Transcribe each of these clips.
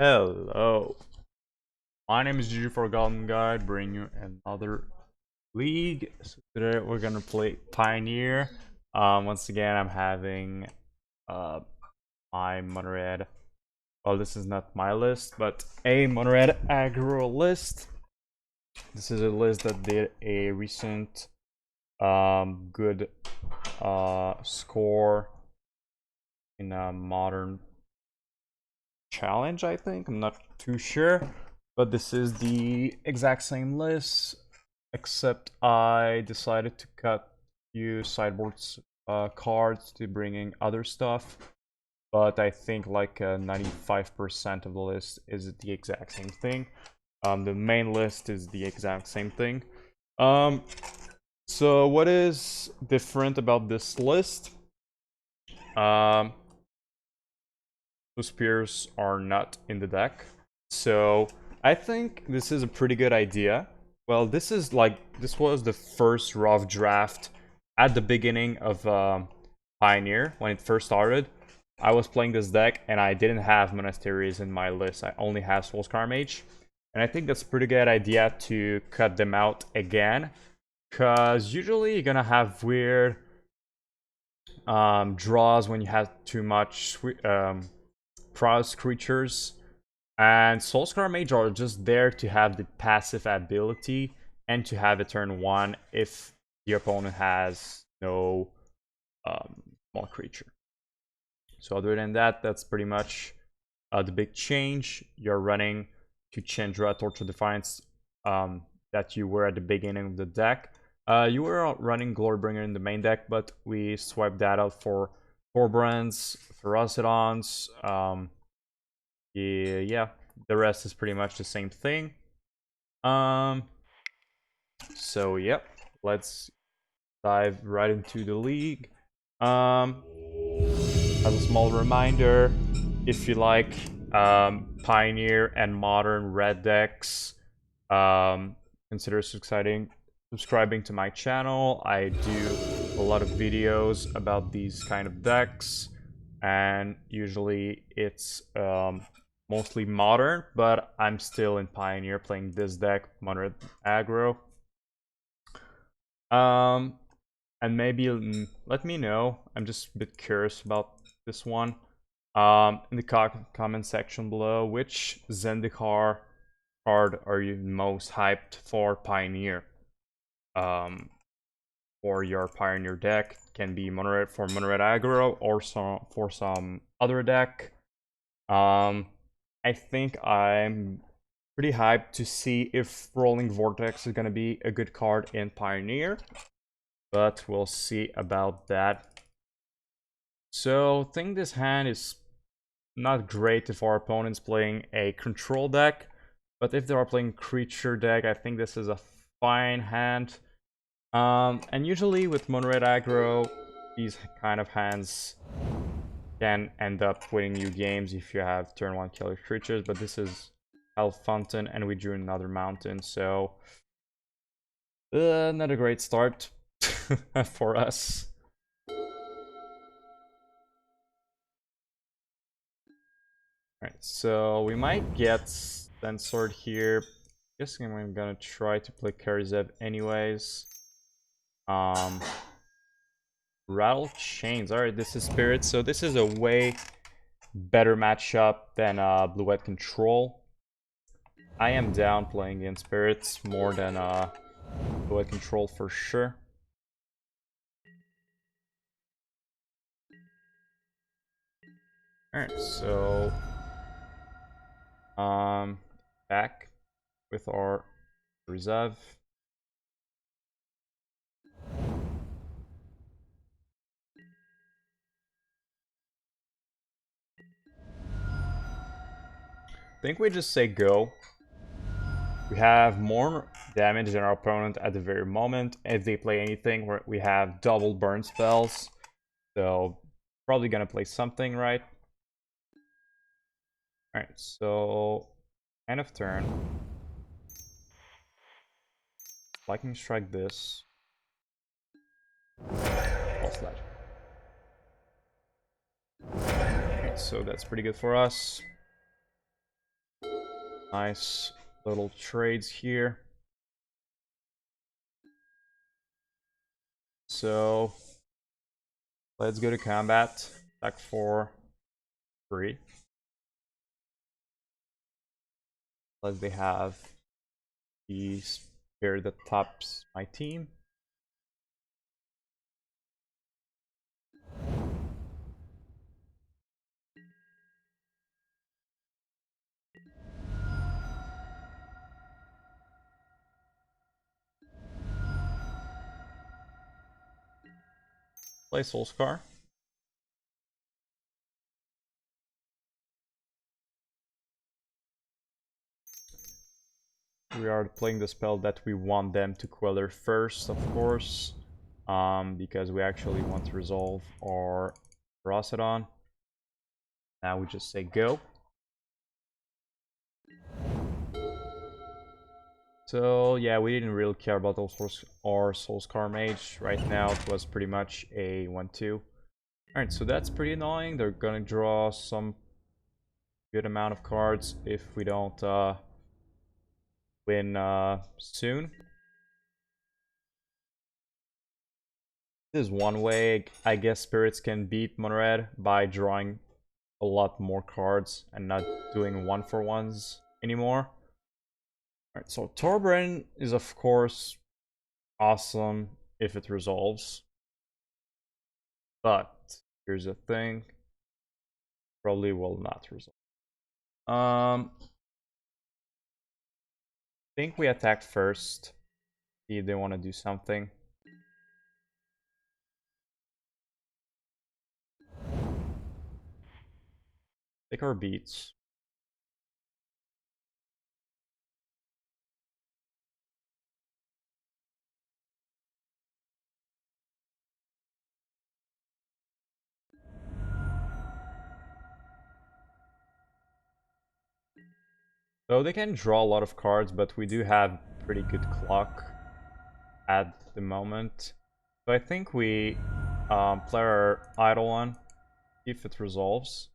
Hello, my name is Gigi for Goblin Guy, bringing you another league. So today we're gonna play Pioneer. Once again, I'm having uh my Mono-Red. Well, this is not my list, but a Mono-Red Aggro list. This is a list that did a recent good score in a modern challenge, I think. I'm not too sure, but this is the exact same list, except I decided to cut few sideboards cards to bring in other stuff. But I think like 95% of the list is the exact same thing. The main list is the exact same thing. So what is different about this list? Those spears are not in the deck. So I think this is a pretty good idea. Well, this was the first rough draft at the beginning of Pioneer when it first started. I was playing this deck and I didn't have Monasteries in my list. I only have Soul-Scar Mage. And I think that's a pretty good idea to cut them out again. Because usually you're gonna have weird draws when you have too much Prowess creatures. And Soul-Scar Mage are just there to have the passive ability and to have a turn 1 if the opponent has no small creature. So other than that, that's pretty much the big change. You're running to Chandra, Torture Defiance that you were at the beginning of the deck. You were running Glorybringer in the main deck, but we swiped that out for Torbrans, Ferocidons. Yeah, the rest is pretty much the same thing. So yep, let's dive right into the league. As a small reminder, if you like Pioneer and Modern red decks, consider subscribing to my channel. I do a lot of videos about these kind of decks, and usually it's mostly Modern, but I'm still in Pioneer playing this deck, Mono-Red Aggro. And maybe let me know. I'm just a bit curious about this one. In the comment section below, which Zendikar card are you most hyped for Pioneer? For your Pioneer deck, can be Mono-Red for Mono-Red Aggro or for some other deck. I think I'm pretty hyped to see if Rolling Vortex is gonna be a good card in Pioneer, but we'll see about that. So I think this hand is not great if our opponent's playing a control deck, but if they are playing creature deck, I think this is a fine hand. And usually with Mono-Red Aggro, these kind of hands can end up winning you games if you have turn 1 killer creatures, but this is Elf Fountain and we drew another mountain, so not a great start for us. Alright, so we might get Censored here. Guessing I'm gonna try to play Karizev anyways. Rattle Chains. Alright, this is Spirit, so this is a way better matchup than Blue-White Control. I am down playing against Spirits more than Blue-White Control for sure. Alright, so back with our reserve. I think we just say go. We have more damage than our opponent at the very moment. If they play anything, we have double burn spells. So probably gonna play something, right? Alright, so end of turn. Lightning strike this. False Light. Alright, so that's pretty good for us. Nice little trades here. So let's go to combat. Attack for 3. Unless they have the spear that tops my team. Play Soul-Scar. We are playing the spell that we want them to Queller first, of course, because we actually want to resolve our Ferocidon. Now we just say go. So yeah, we didn't really care about our Soul-Scar Mage. Right now it was pretty much a 1-2. Alright, so that's pretty annoying. They're gonna draw some good amount of cards if we don't win soon. This is one way. I guess spirits can beat Mono-Red by drawing a lot more cards and not doing 1-for-1s anymore. Alright, so Torbran is of course awesome if it resolves. But here's the thing. Probably will not resolve. I think we attack first. See if they want to do something. Take our beats. So they can draw a lot of cards, but we do have pretty good clock at the moment. So I think we play our Eidolon, if it resolves.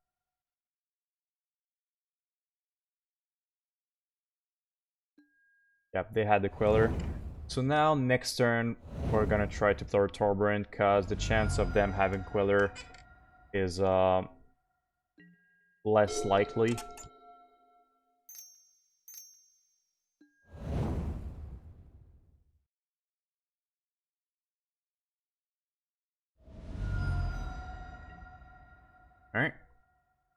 Yep, they had the Queller. So now, next turn, we're gonna try to play our Torbran, because the chance of them having Queller is less likely. Alright,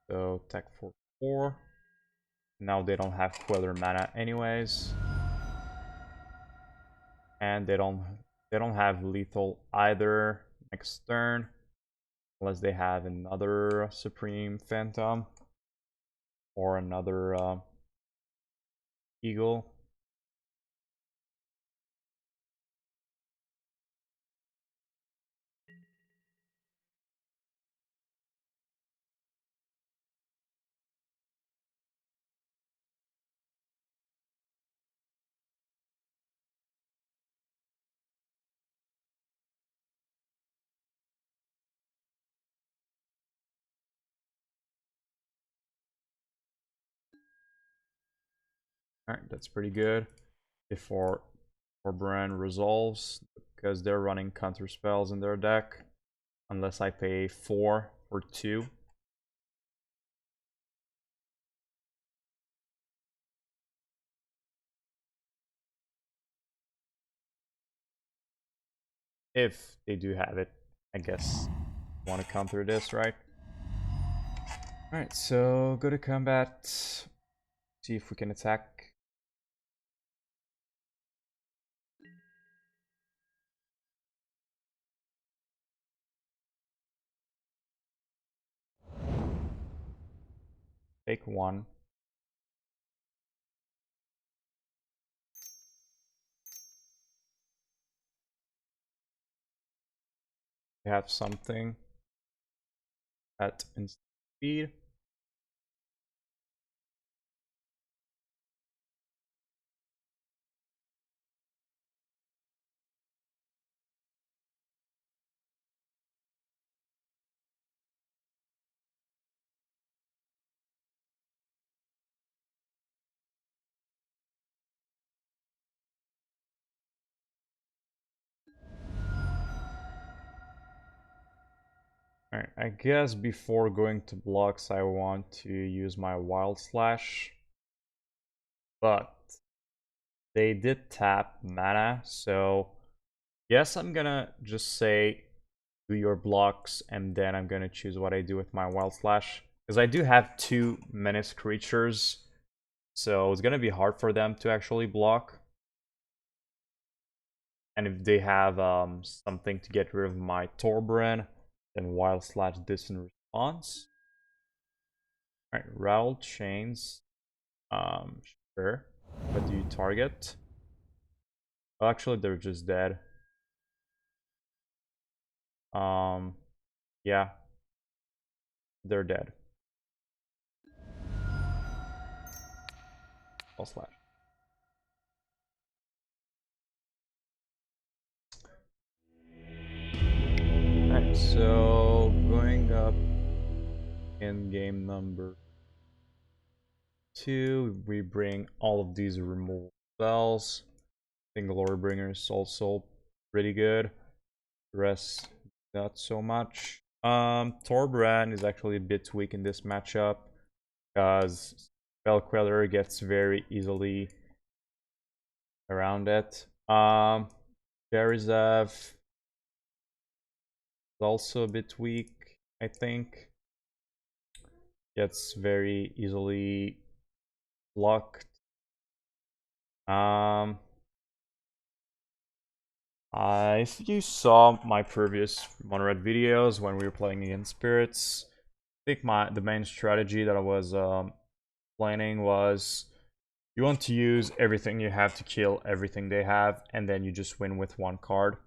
so attack for 4. Now they don't have Queller mana anyways. And they don't have lethal either next turn. Unless they have another Supreme Phantom. Or another Eagle. Alright, that's pretty good. Before Torbran resolves, because they're running counter spells in their deck. Unless I pay 4 or 2. If they do have it, I guess. Want to counter this, right? Alright, so go to combat. See if we can attack. Take 1. We have something at instant speed. Alright, I guess before going to blocks, I want to use my Wild Slash. But they did tap mana, so yes, I'm gonna just say do your blocks, and then I'm gonna choose what I do with my Wild Slash. Because I do have 2 menace creatures, so it's gonna be hard for them to actually block. And if they have something to get rid of my Torbran, then Wild Slash this in response. Alright, Rattle Chains. Sure. What do you target? Well, actually, they're just dead. Yeah. They're dead. I'll slash. Alright, so going up in game number 2, we bring all of these removal spells. I think Glorybringer is also pretty good. The rest, not so much. Torbran is actually a bit weak in this matchup because Queller gets very easily around it. Jarizev is also a bit weak, I think. Gets very easily blocked. If you saw my previous Mono-Red videos when we were playing against spirits, I think the main strategy that I was planning was you want to use everything you have to kill everything they have, and then you just win with 1 card.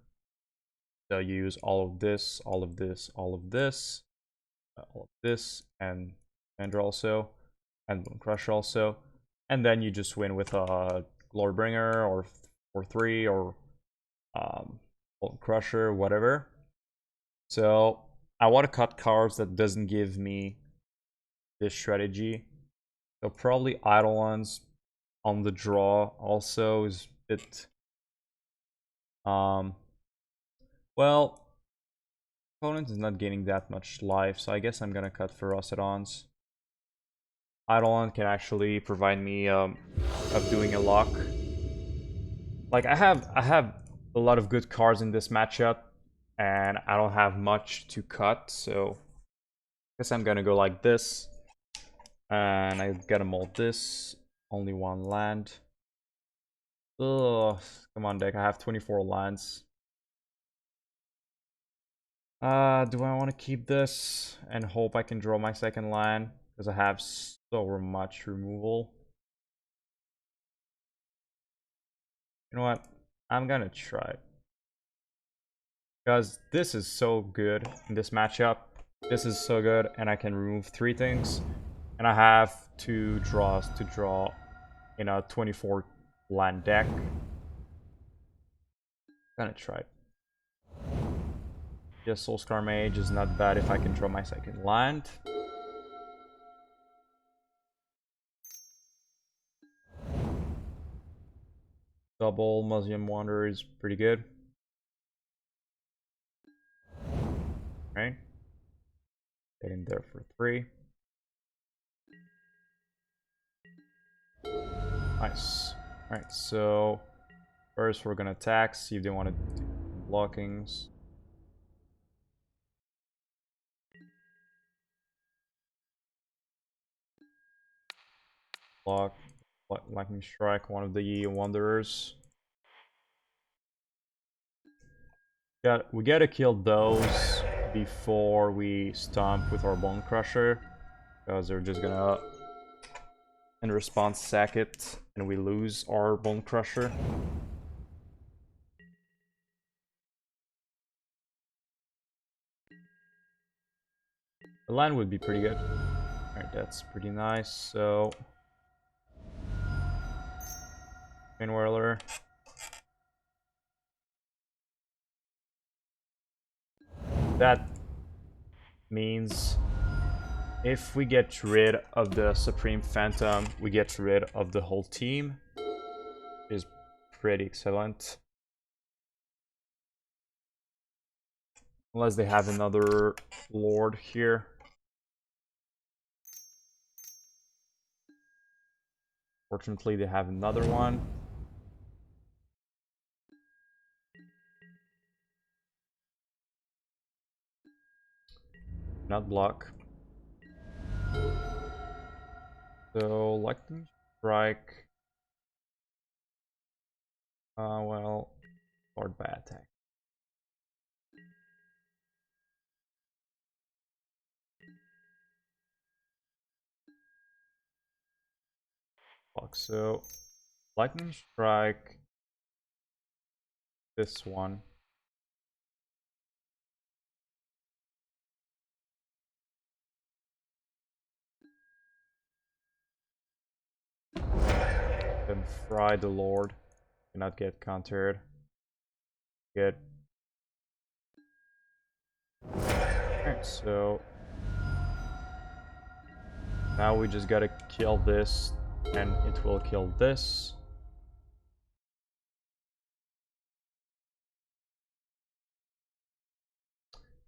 So you use all of this, all of this, all of this, all of this, and Chandra also, and Bonecrusher also, and then you just win with a Glorybringer or 3 or Bonecrusher, whatever. So I want to cut cards that doesn't give me this strategy. So probably Eidolons on the draw also is a bit well, opponent is not gaining that much life, so I guess I'm gonna cut Ferocidons. Eidolon can actually provide me of doing a lock. Like I have a lot of good cards in this matchup, and I don't have much to cut, so I guess I'm gonna go like this. And I gotta mold this. Only 1 land. Ugh, come on deck, I have 24 lands. Do I want to keep this and hope I can draw my 2nd land? Because I have so much removal. You know what? I'm gonna try it. Because this is so good in this matchup. This is so good, and I can remove 3 things. And I have 2 draws to draw in a 24 land deck. Gonna try it. Yes, Soul-Scar Mage is not bad if I can draw my 2nd land. Double Museum Wanderer is pretty good. Right? Get in there for 3. Nice. Alright, so first we're gonna attack, see if they want to do blockings. Block, lightning strike, one of the wanderers. We gotta kill those before we stomp with our Bonecrusher, because they're just gonna in response sack it, and we lose our Bonecrusher. The land would be pretty good. Alright, that's pretty nice. So Chainwhirler. That means if we get rid of the Supreme Phantom, we get rid of the whole team. Is pretty excellent. Unless they have another lord here. Fortunately, they have another one. Not block. So, lightning strike. Well, or bad attack. Block. So, lightning strike. This one. Then fry the lord. Cannot get countered. Good. Alright, so now we just gotta kill this, and it will kill this.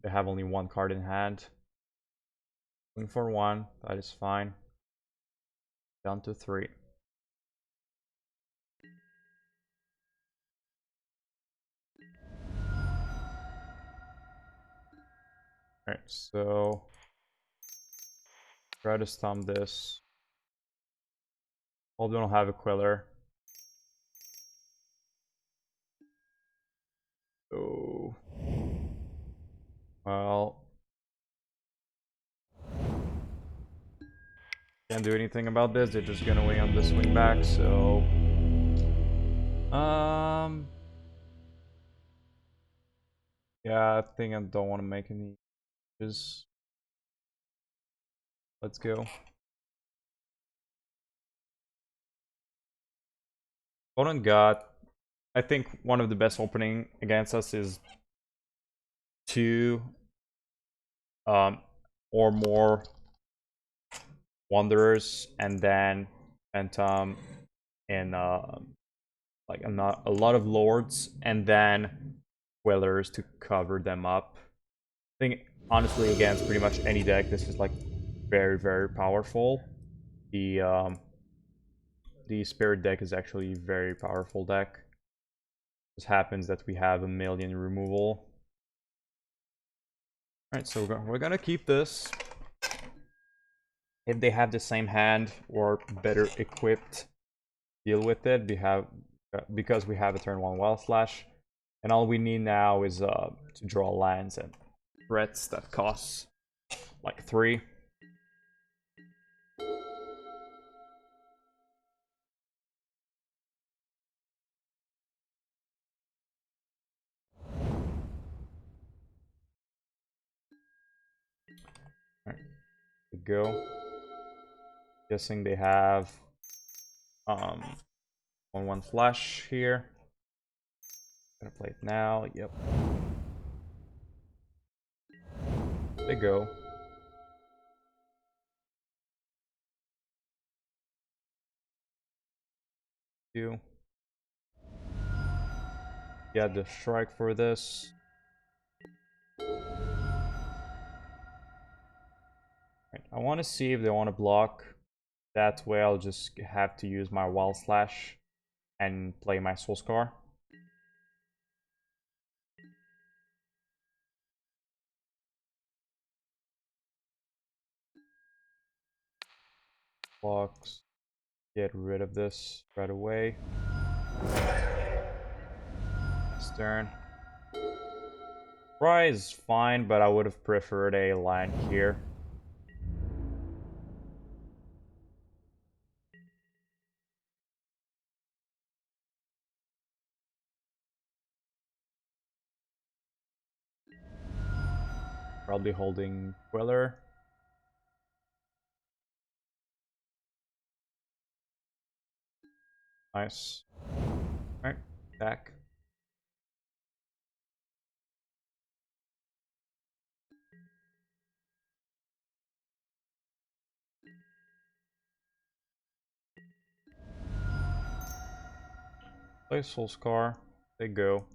They have only one card in hand. Going for one, that is fine. Down to 3. Alright, so try to stomp this. Hope they don't have a Quiller. Oh. Well. Can't do anything about this, they're just gonna win on the swing back, so... Yeah, I think I don't want to make any changes. Let's go. Opponent got... I think one of the best opening against us is 2 or more Wanderers, and then Phantom, and like a lot of Lords, and then Quillers to cover them up. I think honestly against pretty much any deck, this is like very, very powerful. The Spirit deck is actually a very powerful deck. Just happens that we have a million removal. Alright, so we're gonna keep this. If they have the same hand or better equipped, deal with it. Because we have a turn 1 Wild Slash, and all we need now is to draw lands and threats that costs like 3. Alright, go. Guessing they have 1/1 flash here. Gonna play it now. Yep. They go. You get the strike for this. Right, I want to see if they want to block. That way I'll just have to use my Wild Slash and play my Soul-Scar. Blocks. Get rid of this right away. Next turn. Fry is fine, but I would have preferred a land here. Probably holding Queller. Nice. Alright, back. Play Soul-Scar. They go.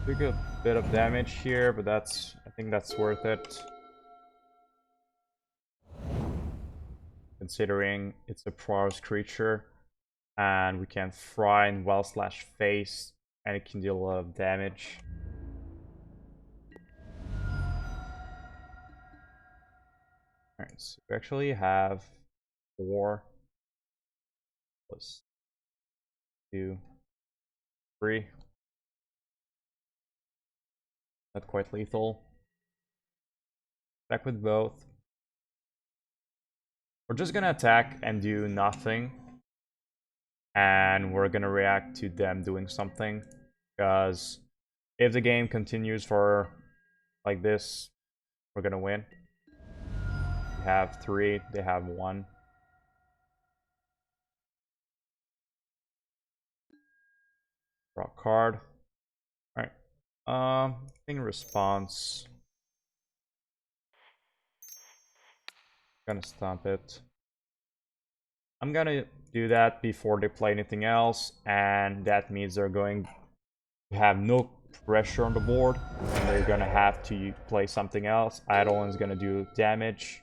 Took a bit of damage here, but I think that's worth it. Considering it's a prowess creature, and we can fry and well/face, and it can deal a lot of damage. Alright, so we actually have 4 plus 2, 3. Not quite lethal. Attack with both. We're just gonna attack and do nothing. And we're gonna react to them doing something. Because if the game continues for like this, we're gonna win. We have 3, they have 1. Draw a card. Alright. Thing response. Gonna stomp it. I'm gonna do that before they play anything else, and that means they're going to have no pressure on the board, and they're gonna have to play something else. Eidolon's gonna do damage,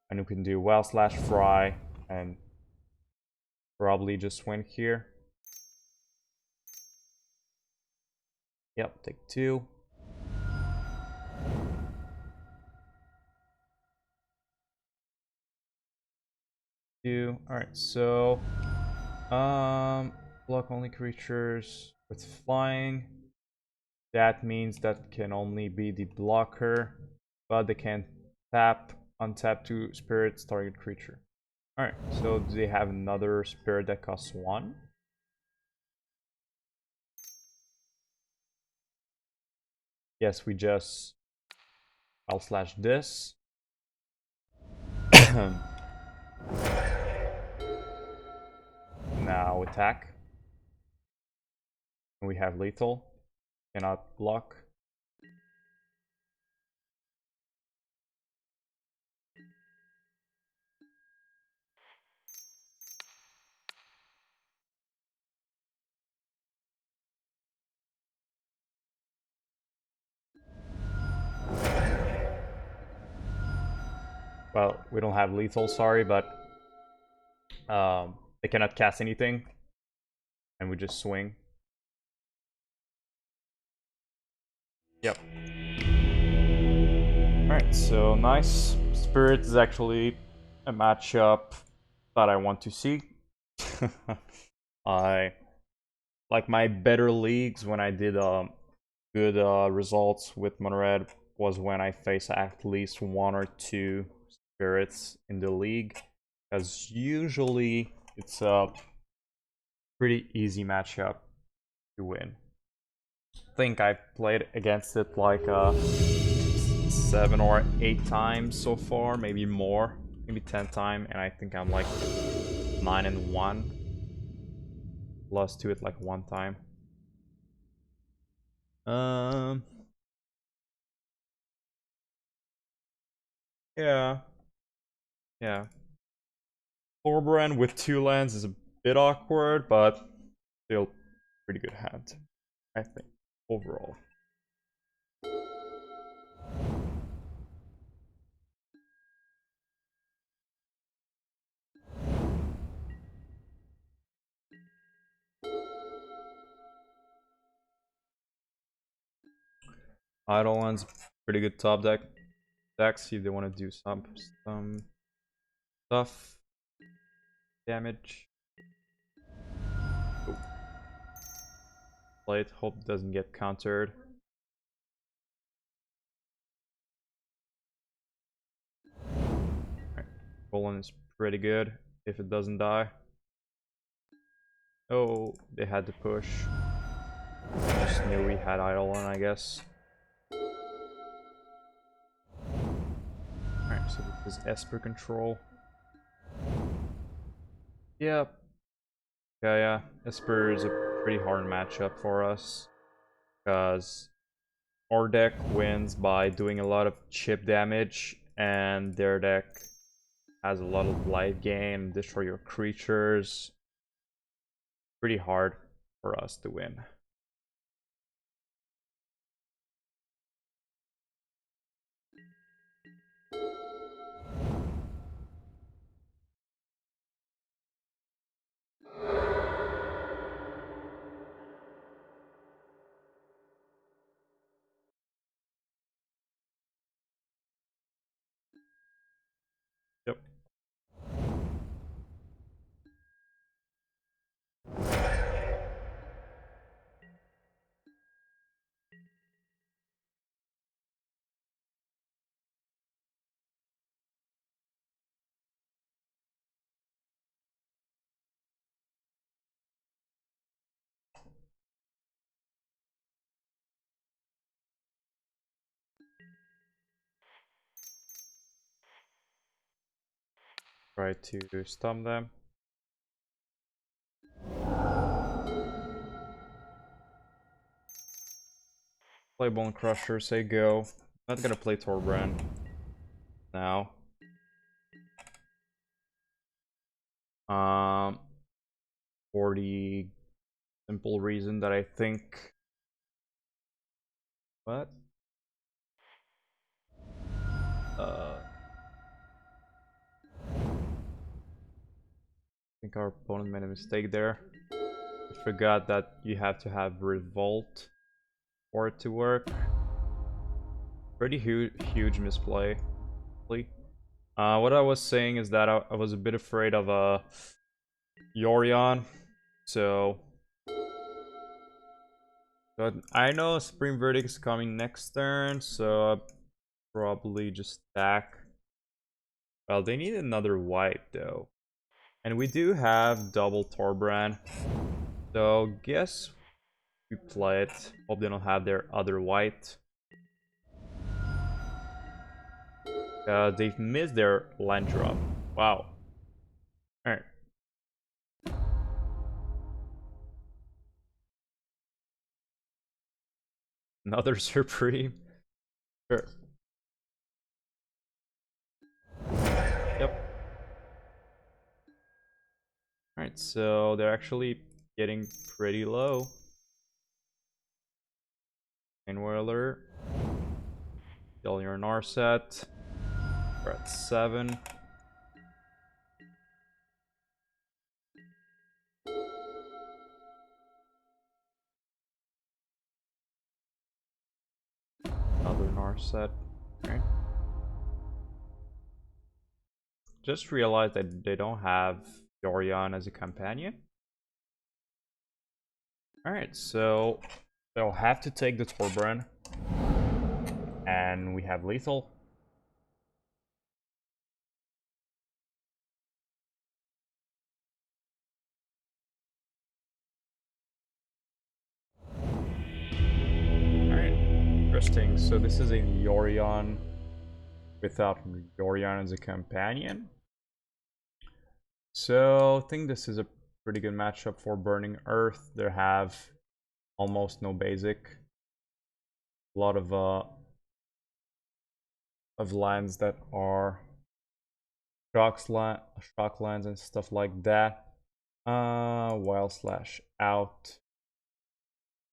and we can do well/fry, and probably just win here. Yep, take 2. Alright, so block only creatures with flying. That means that can only be the blocker, but they can untap 2 spirits target creature. Alright, so do they have another spirit that costs 1? Yes, we just L/this. Now attack. We have lethal. Cannot block. Well, we don't have lethal, sorry, but they cannot cast anything. And we just swing. Yep. Alright, so nice. Spirit is actually a matchup that I want to see. I like my better leagues when I did good results with Mono-Red was when I faced at least 1 or 2 spirits in the league, because usually it's a pretty easy matchup to win. I think I've played against it like 7 or 8 times so far, maybe more, maybe 10 times, and I think I'm like 9-1. Lost to it like 1 time. Yeah. Torbran with 2 lands is a bit awkward, but still pretty good hand, I think, overall. Eidolon's pretty good top deck. See if they want to do some stuff. Damage. Oh. Play it, hope it doesn't get countered. Alright, Goblin is pretty good if it doesn't die. Oh, they had to push. Just knew we had Eidolon, I guess. Alright, so this is Esper control. Yep. Yeah, Esper is a pretty hard matchup for us, because our deck wins by doing a lot of chip damage, and their deck has a lot of life gain, destroy your creatures. Pretty hard for us to win. Try to stun them. Play Bonecrusher, say go. Not gonna play Torbran now. For the simple reason that I think... What? I think our opponent made a mistake there. I forgot that you have to have Revolt for it to work. Pretty huge misplay. What I was saying is that I was a bit afraid of Yorion, so... But I know Supreme Verdict is coming next turn, so I'll probably just stack. Well, they need another white though. And we do have double Torbran, so guess we play it. Hope they don't have their other white. They've missed their land drop. Wow. Alright. Another Supreme. Sure. Yep. Alright, so they're actually getting pretty low. Chainwhirler. Kill your Narset. We're at 7. Another Narset. Okay. Just realized that they don't have Yorion as a companion. Alright, so they'll have to take the Torbran. And we have lethal. Alright, interesting. So this is a Yorion without Yorion as a companion. So I think this is a pretty good matchup for Burning Earth. They have almost no basic. A lot of lands that are shock lands and stuff like that. Wild Slash out.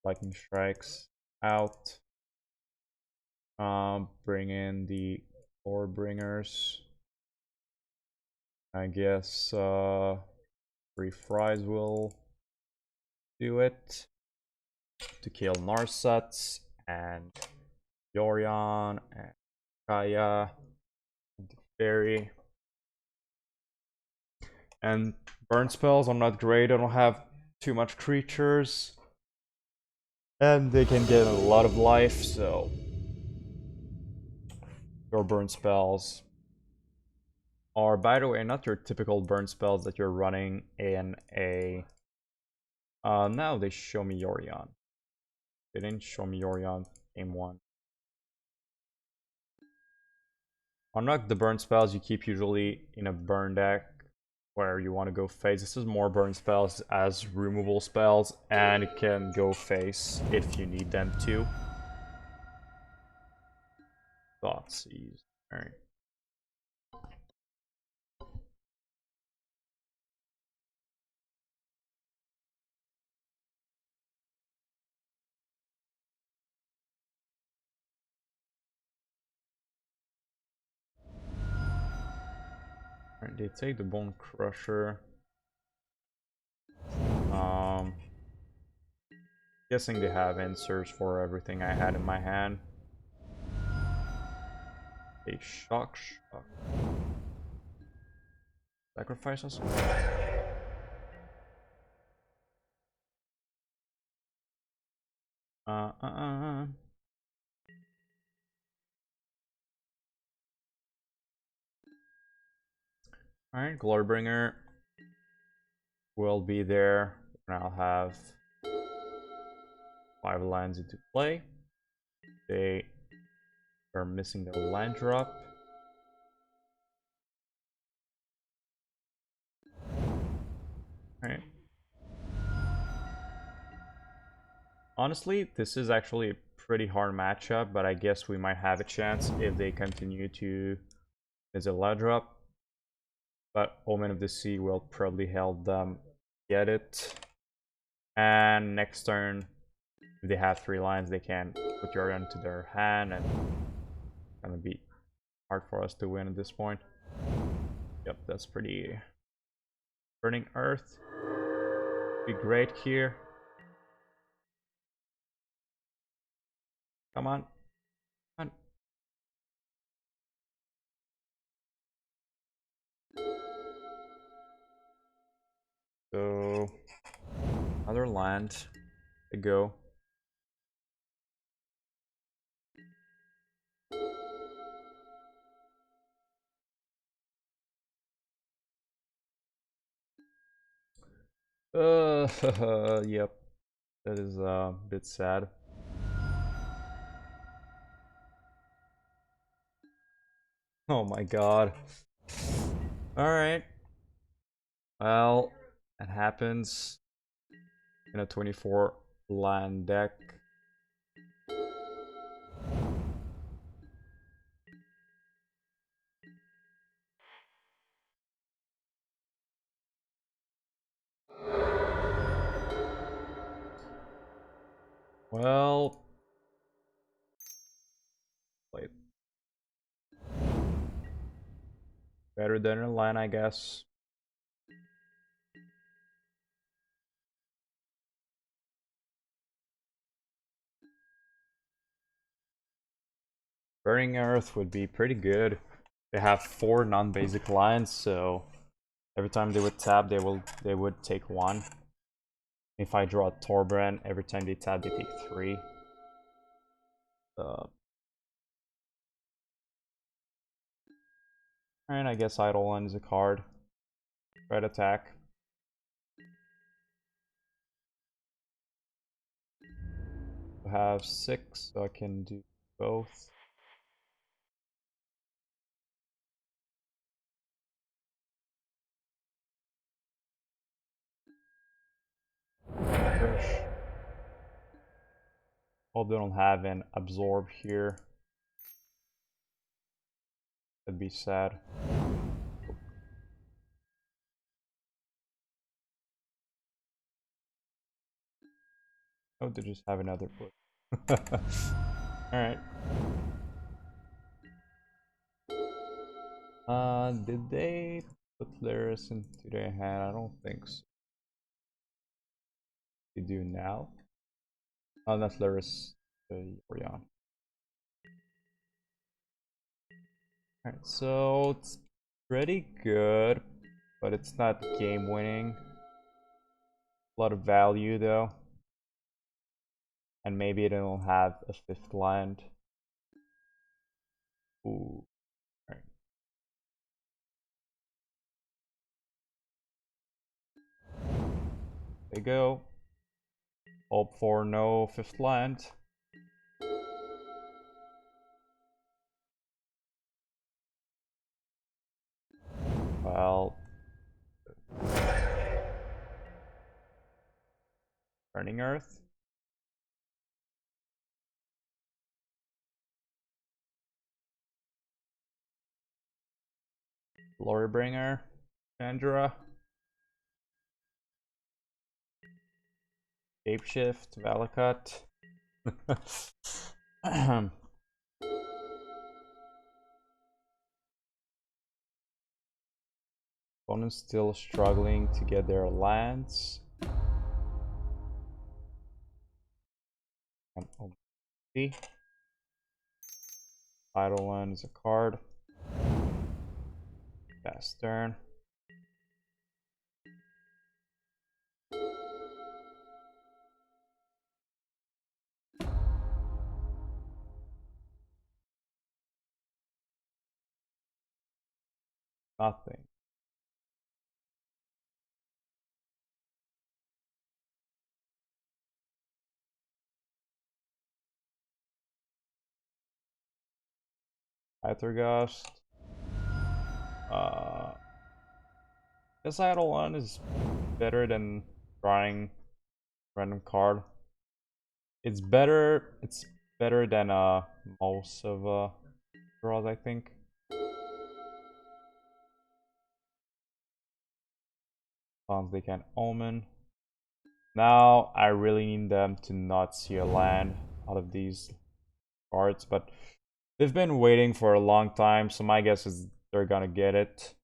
Lightning Strikes out. Bring in the Glorbringers. I guess 3 Fries will do it to kill Narsets and Yorion and Kaya and the Fairy. And burn spells are not great. I don't have too much creatures. And they can get a lot of life, so your burn spells are, by the way, not your typical burn spells that you're running in a... now they show me Yorion. They didn't show me Yorion game 1. Unlike the burn spells you keep usually in a burn deck where you want to go face. This is more burn spells as removal spells, and it can go face if you need them to. Thoughtseize. Alright. Alright, they take the Bonecrusher. Guessing they have answers for everything I had in my hand. A shock. Sacrifice us? Alright, Glorybringer will be there, and I'll have 5 lands into play. They are missing their land drop. Alright. Honestly, this is actually a pretty hard matchup, but I guess we might have a chance if they continue to visit a drop. But Omen of the Sea will probably help them get it. And next turn, if they have 3 lines, they can put Jordan to their hand, and it's gonna be hard for us to win at this point. Yep, that's pretty. Burning Earth be great here. Come on. Come on. So another land to go. Yep. That is a bit sad. Oh my god. Alright. Well, it happens in a 24 land deck. Well, wait. Better than a line, I guess. Burning Earth would be pretty good. They have 4 non-basic lines, so every time they would tap, they would take 1. If I draw a Torbran, every time they tap, they take 3. And I guess Eidolon is a card. Red attack. I have 6, so I can do both. Push. Hope they don't have an absorb here. That'd be sad. Oh, they just have another push. Alright. Did they put Lyris into their hand? I don't think so. They do now. Oh, that's Lyris. Orion. Alright, so it's pretty good, but it's not game winning. A lot of value though. And maybe they don't have a 5th land. Ooh. Alright. There you go. Hope for no 5th land. Well, Burning Earth. Glorybringer. Chandra. Shapeshift. Valakut. Opponent's still struggling to get their lands. And see. Eidolon is a card. Fast turn. Nothing. Aethergust. This Eidolon is better than drawing random card. It's better than most of draws, I think. Spawns they can omen. Now I really need them to not see a land out of these cards, but they've been waiting for a long time, so my guess is they're gonna get it.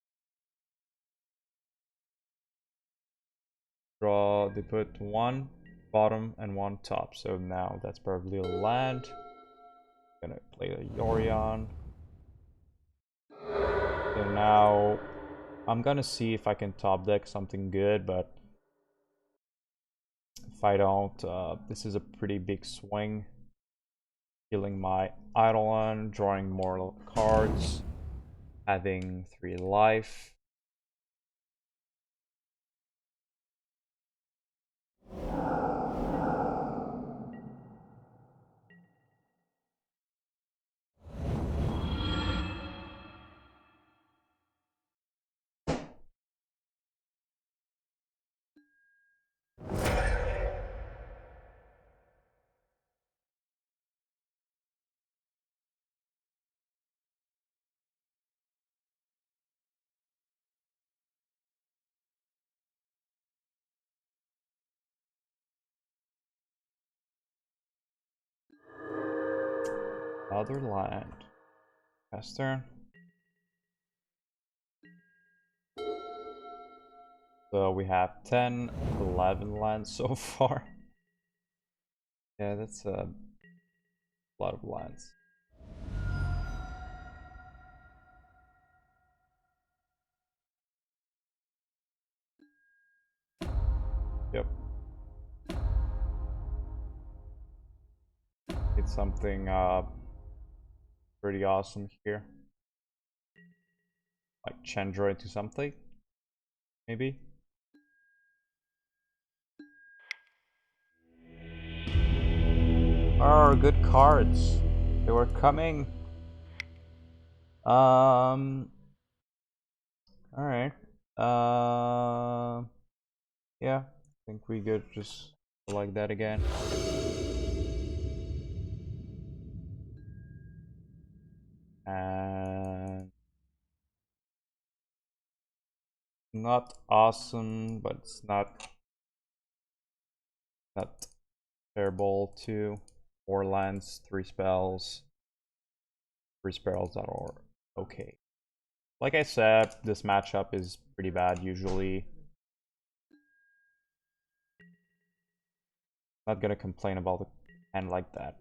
Draw, they put one bottom and one top, so now that's probably a land. Gonna play the Yorion. So now I'm gonna see if I can top deck something good, but if I don't, this is a pretty big swing. Killing my Eidolon, drawing more cards, having 3 life. Another land. Pass turn. So we have 10, 11 lands so far. Yeah, that's a lot of lands. Yep. It's something pretty awesome here. Like Chandra into something, maybe. Oh, good cards. They were coming. Alright. Yeah, I think we could just like that again. And not awesome, but it's not terrible too. 4 lands, 3 spells. 3 spells that are okay. Like I said, this matchup is pretty bad usually. Not gonna complain about the hand like that.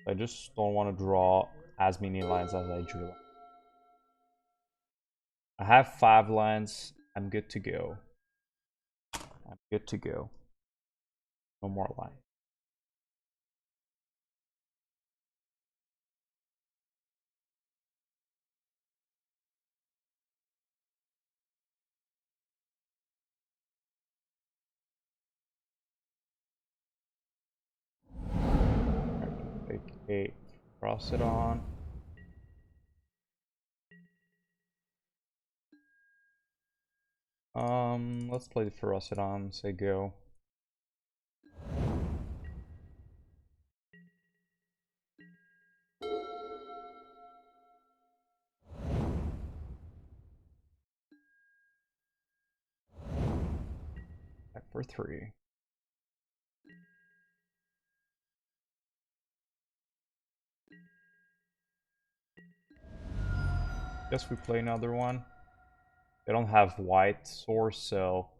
I just don't want to draw as many lines as I drew. I have 5 lines. I'm good to go. I'm good to go. No more lines. Take a Ferocidon. Let's play the Ferocidon. Say go. Back for 3. Guess we play another one. They don't have white source, so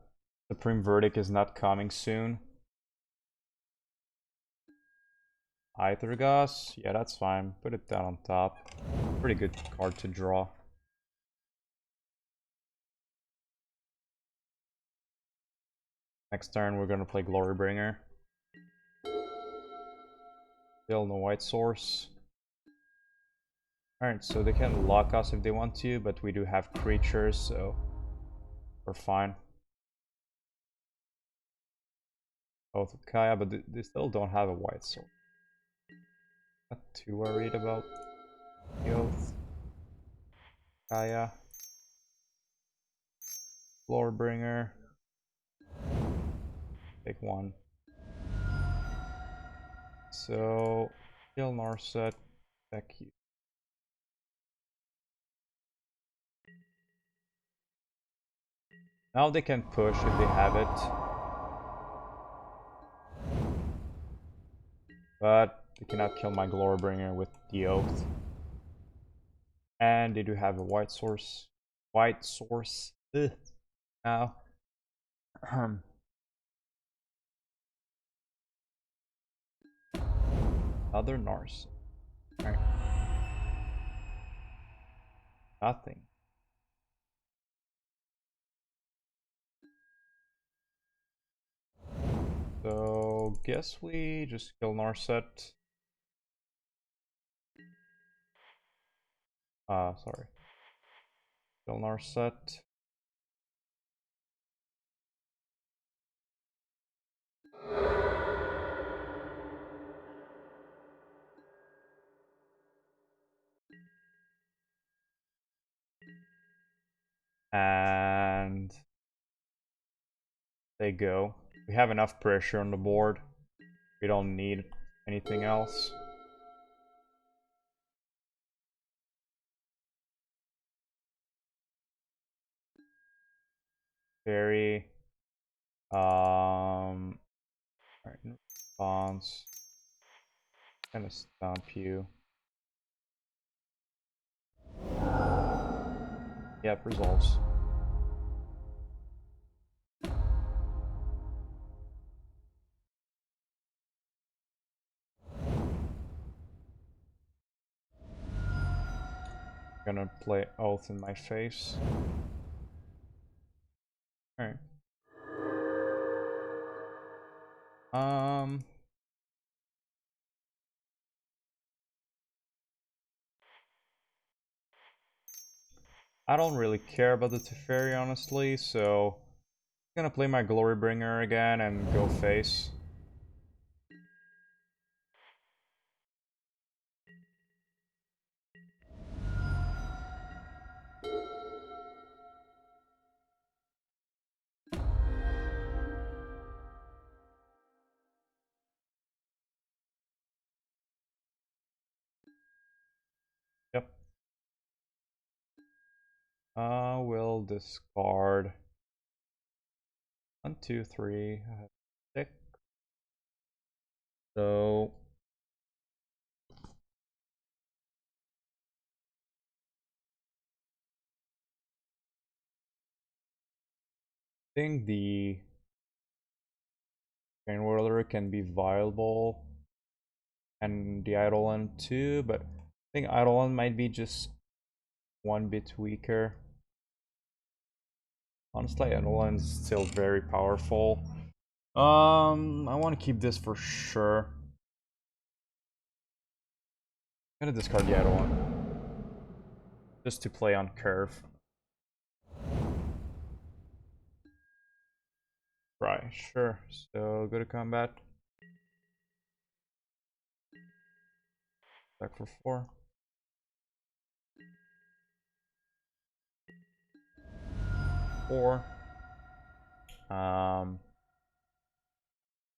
Supreme Verdict is not coming soon. Aethergos, yeah, that's fine. Put it down on top. Pretty good card to draw. Next turn, we're gonna play Glorybringer. Still no white source. Alright, so they can lock us if they want to, but we do have creatures, so we're fine. Both with Kaya, but they still don't have a white source. Not too worried about the oath. Kaya. Glorybringer. Take one. So, kill Narset. Back you. Now they can push if they have it. But they cannot kill my Glorybringer with the Oath. And they do have a white source. White source. Ugh. Now. Other Nars. Alright. Nothing. So, guess we just kill Narset. Sorry. Kill Narset. And they go. We have enough pressure on the board. We don't need anything else. Very alright, response. Gonna stomp you. Yep, resolves. Gonna play Oath in my face. Alright. I don't really care about the Teferi, honestly, so I'm gonna play my Glorybringer again and go face. Yep. We'll discard 1, 2, 3, 6. So I think the Chainwhirler can be viable, and the Eidolon too, but I think Eidolon might be just one bit weaker. Honestly, Eidolon is still very powerful. I want to keep this for sure. I'm gonna discard the Eidolon just to play on curve. Right, sure. So go to combat. Back for 4. 4.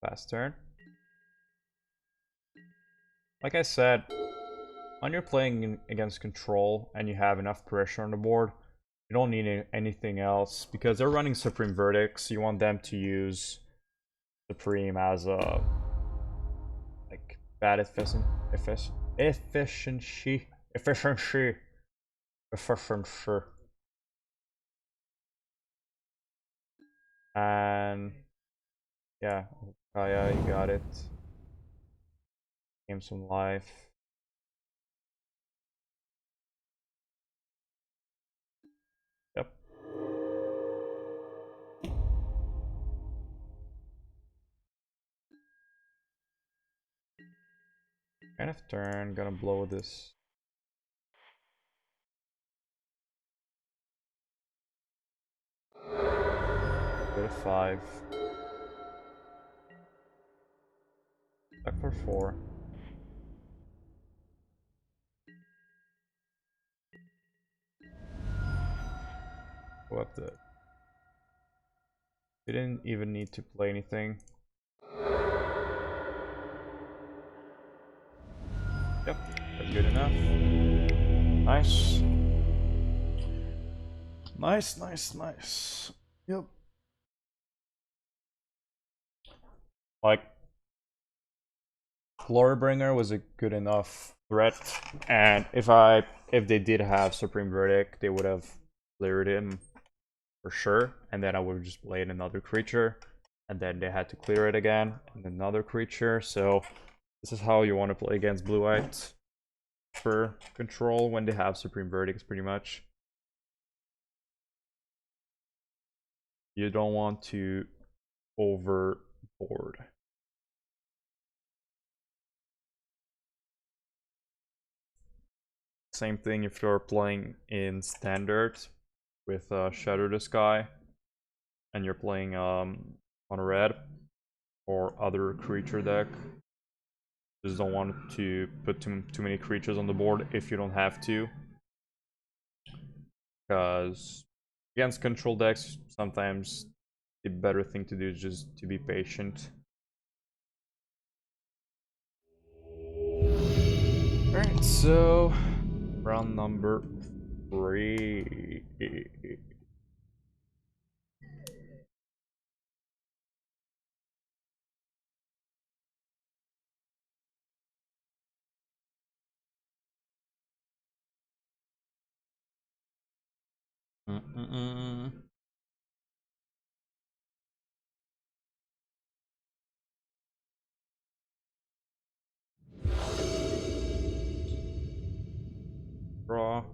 Fast turn. Like I said, when you're playing against control and you have enough pressure on the board, you don't need anything else because they're running Supreme Verdicts. You want them to use Supreme as a like bad efficiency. And yeah, Kaya, you got it. Gain some life. Yep. End of turn, gonna blow this. Go to 5. Back for 4. Go up the. We didn't even need to play anything. Yep, that's good enough. Nice. Nice, nice, nice. Yep. Like, Glorybringer was a good enough threat, and if they did have Supreme Verdict, they would have cleared him for sure, and then I would have just played another creature, and then they had to clear it again, and another creature. So this is how you want to play against blue-white for control when they have Supreme Verdicts, pretty much. You don't want to overboard. Same thing if you're playing in Standard with Shadow the Sky, and you're playing Mono-Red or other creature deck. Just don't want to put too many creatures on the board if you don't have to. Because against control decks, sometimes the better thing to do is just to be patient. Alright, so round number 3. Draw.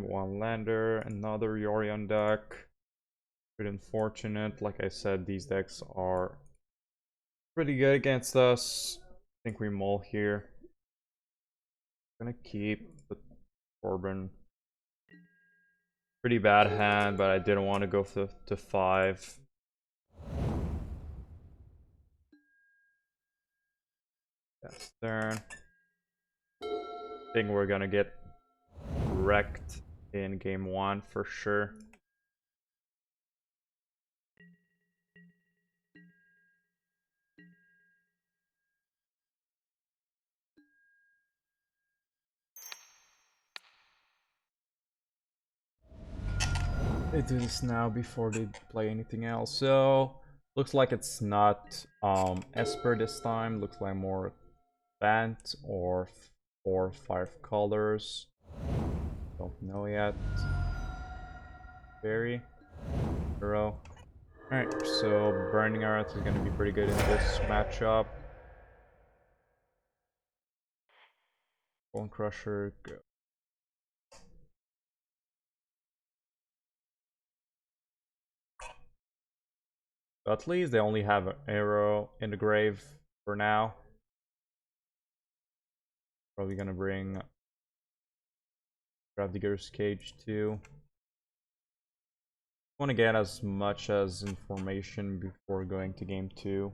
One lander, another Yorion deck. Bit unfortunate. Like I said, these decks are pretty good against us. I think we mull here. Gonna keep the Torbran. Pretty bad hand, but I didn't want to go to 5. That's turn. I think we're gonna get wrecked in game 1 for sure. They do this now before they play anything else. So looks like it's not Esper this time. Looks like more Bant or 4 or 5 colors. Don't know yet. Fairy. Hero. Alright, so Burning Earth is gonna be pretty good in this matchup. Bonecrusher, go. So at least they only have an arrow in the grave for now. Probably gonna bring Grafdigger's Cage too. Want to get as much as information before going to game 2.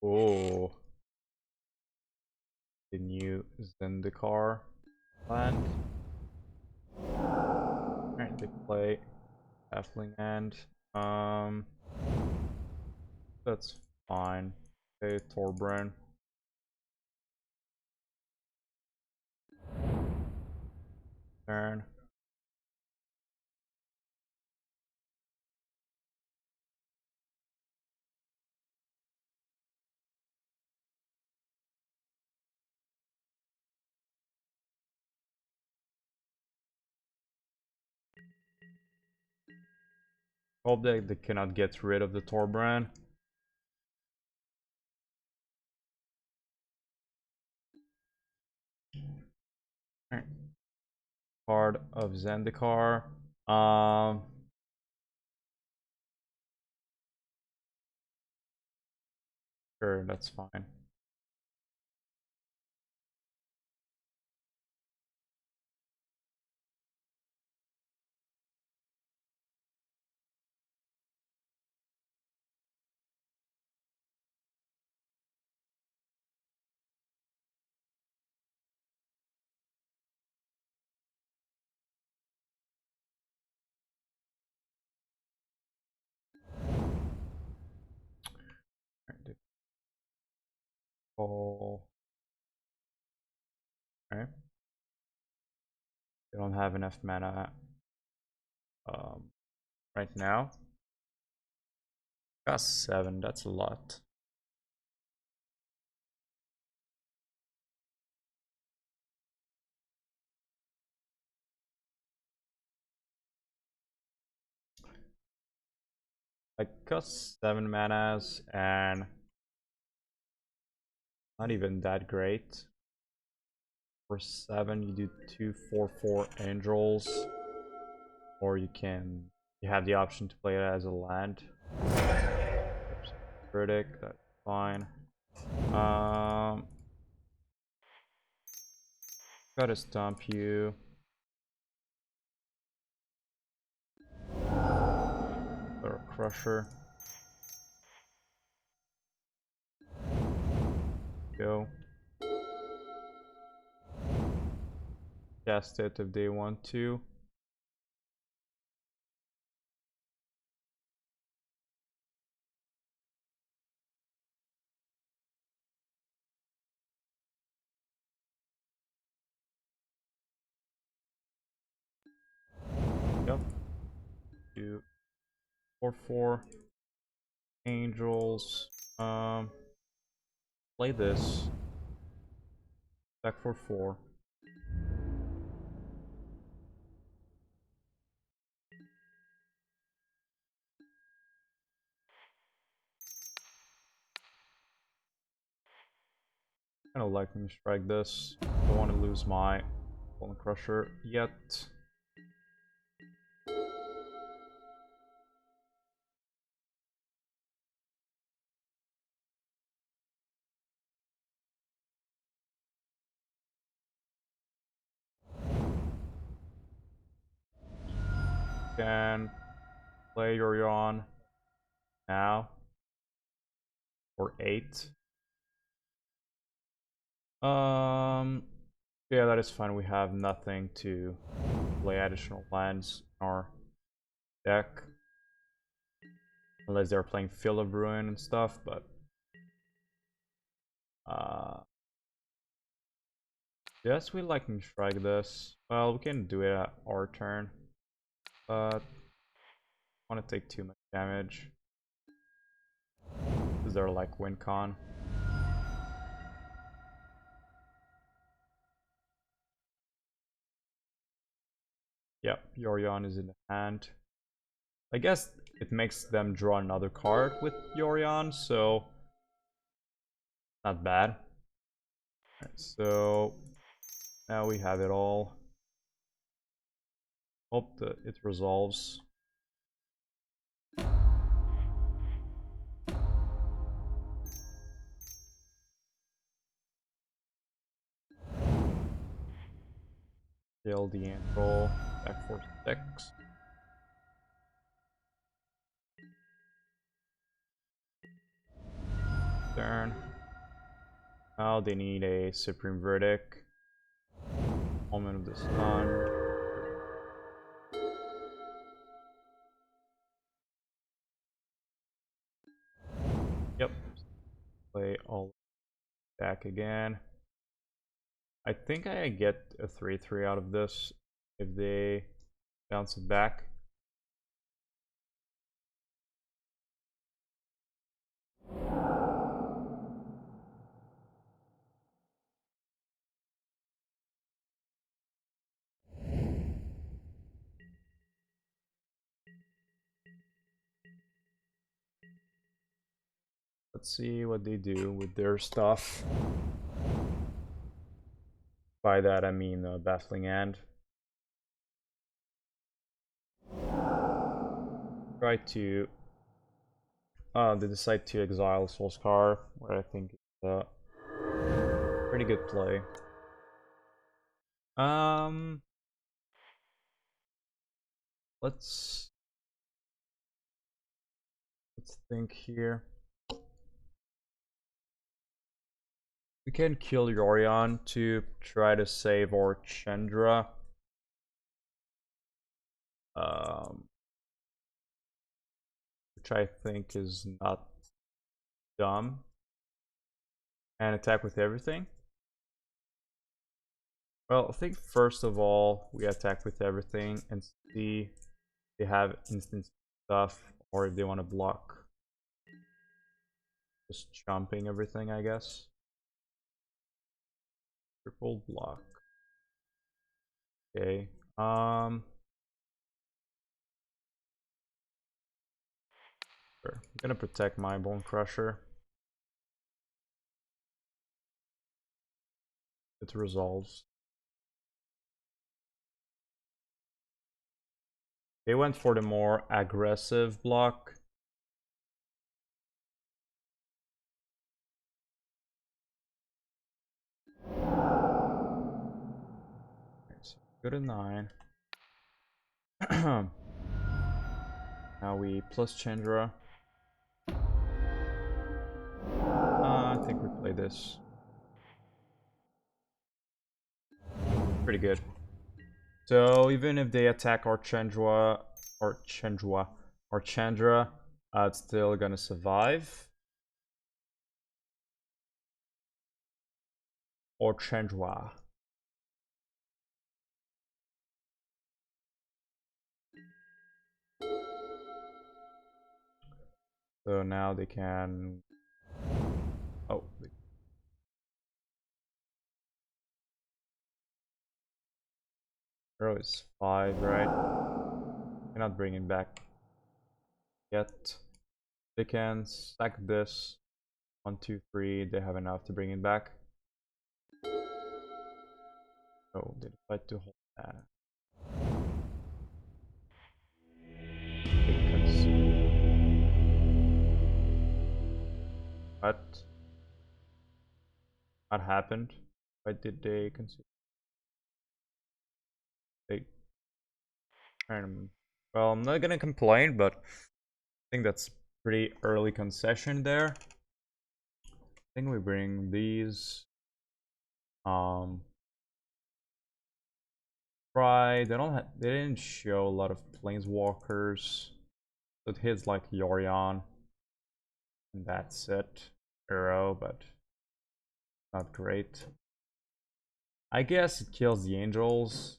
Oh, the new Zendikar land. Alright, they play Halfling Hand. That's fine. Okay, Torbran. Turn. Hope they cannot get rid of the Torbran. card of Zendikar. Sure, that's fine. Oh, okay. They don't have enough mana right now. Got 7, that's a lot. I got 7 manas and not even that great. For 7, you do 2 4/4 angels, or you have the option to play it as a land. Critic, that's fine. Gotta stomp you. Or Crusher. Go. Cast it if they want to. Yep. Do 4/4 angels. Play this. Back for 4. Kind of lightning strike this. Don't want to lose my Bonecrusher yet. Can play your yawn now for 8. Yeah, that is fine. We have nothing to play additional lands in our deck. Unless they're playing Field of Ruin and stuff, but yes, we lightning strike this. Well, we can do it at our turn, but I want to take too much damage. Is there like win con? Yep, Yorion is in the hand. I guess it makes them draw another card with Yorion, so not bad. Right, so now we have it all. Hope that it resolves. Kill the Antral. Back for 6. Turn. Now they need a Supreme Verdict. Omen of the Sun. Yep. Play all back again. I think I get a 3/3 out of this if they bounce it back. Let's see what they do with their stuff. By that I mean Baffling End. try to they decide to exile Soul-Scar, what I think is a pretty good play. Let's think here. We can kill Yorion to try to save our Chandra. Which I think is not dumb. And attack with everything. Well, I think first of all we attack with everything and see if they have instant stuff or if they want to block. Just jumping everything, I guess. Triple block. Okay. I'm gonna protect my Bonecrusher. It resolves. They went for the more aggressive block. So go to 9. Now we plus Chandra. I think we play this. Pretty good. So even if they attack our Chandra, it's still gonna survive. Or Chandra. So now they can. Oh. Arrow is 5, right? Cannot bring it back yet. They can stack this. 1, 2, 3. They have enough to bring it back. Oh, they decide to hold that. What? What happened? Why did they concede? They. Well, I'm not gonna complain, but I think that's pretty early concession there. I think we bring these. Right, they didn't show a lot of planeswalkers. So it hits like Yorion. And that's it. Arrow, but not great. I guess it kills the angels.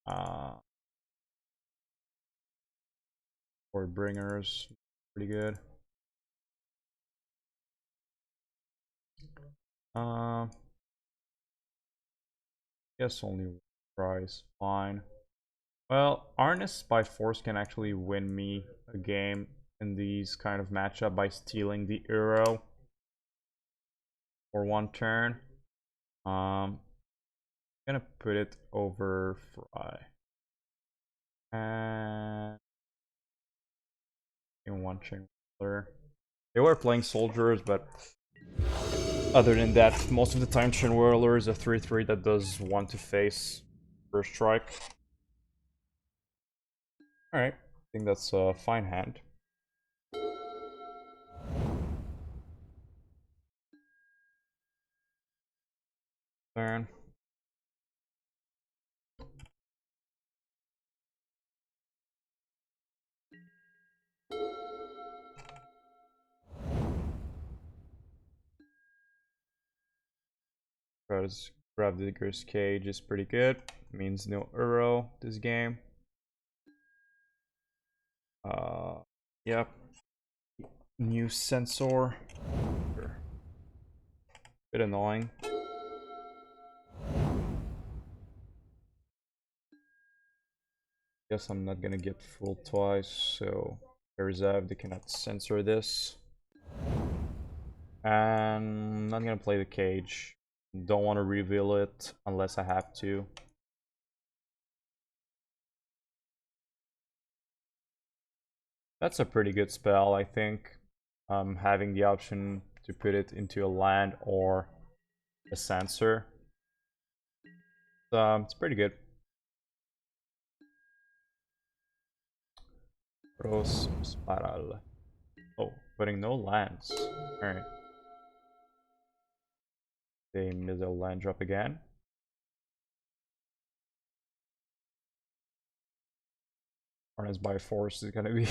Or bringers, pretty good. Guess only one prize, fine. Well, Arnis by force can actually win me a game in these kind of matchup by stealing the arrow for one turn. I'm gonna put it over Fry. And in one Chainwhirler. They were playing soldiers, but other than that, most of the time Chainwhirler is a 3/3 that does 1 to face first strike. Alright, I think that's a fine hand. Turn. Because Grafdigger's cage is pretty good. Means no Uro this game. Yep. New sensor. Bit annoying. Guess I'm not gonna get full twice, so reserve they cannot censor this. And I'm not gonna play the cage. Don't want to reveal it unless I have to. That's a pretty good spell, I think. Having the option to put it into a land or a sensor. It's pretty good. Pros Spiral. Oh, putting no lands. Alright. They miss a land drop again. Harness by Force is gonna be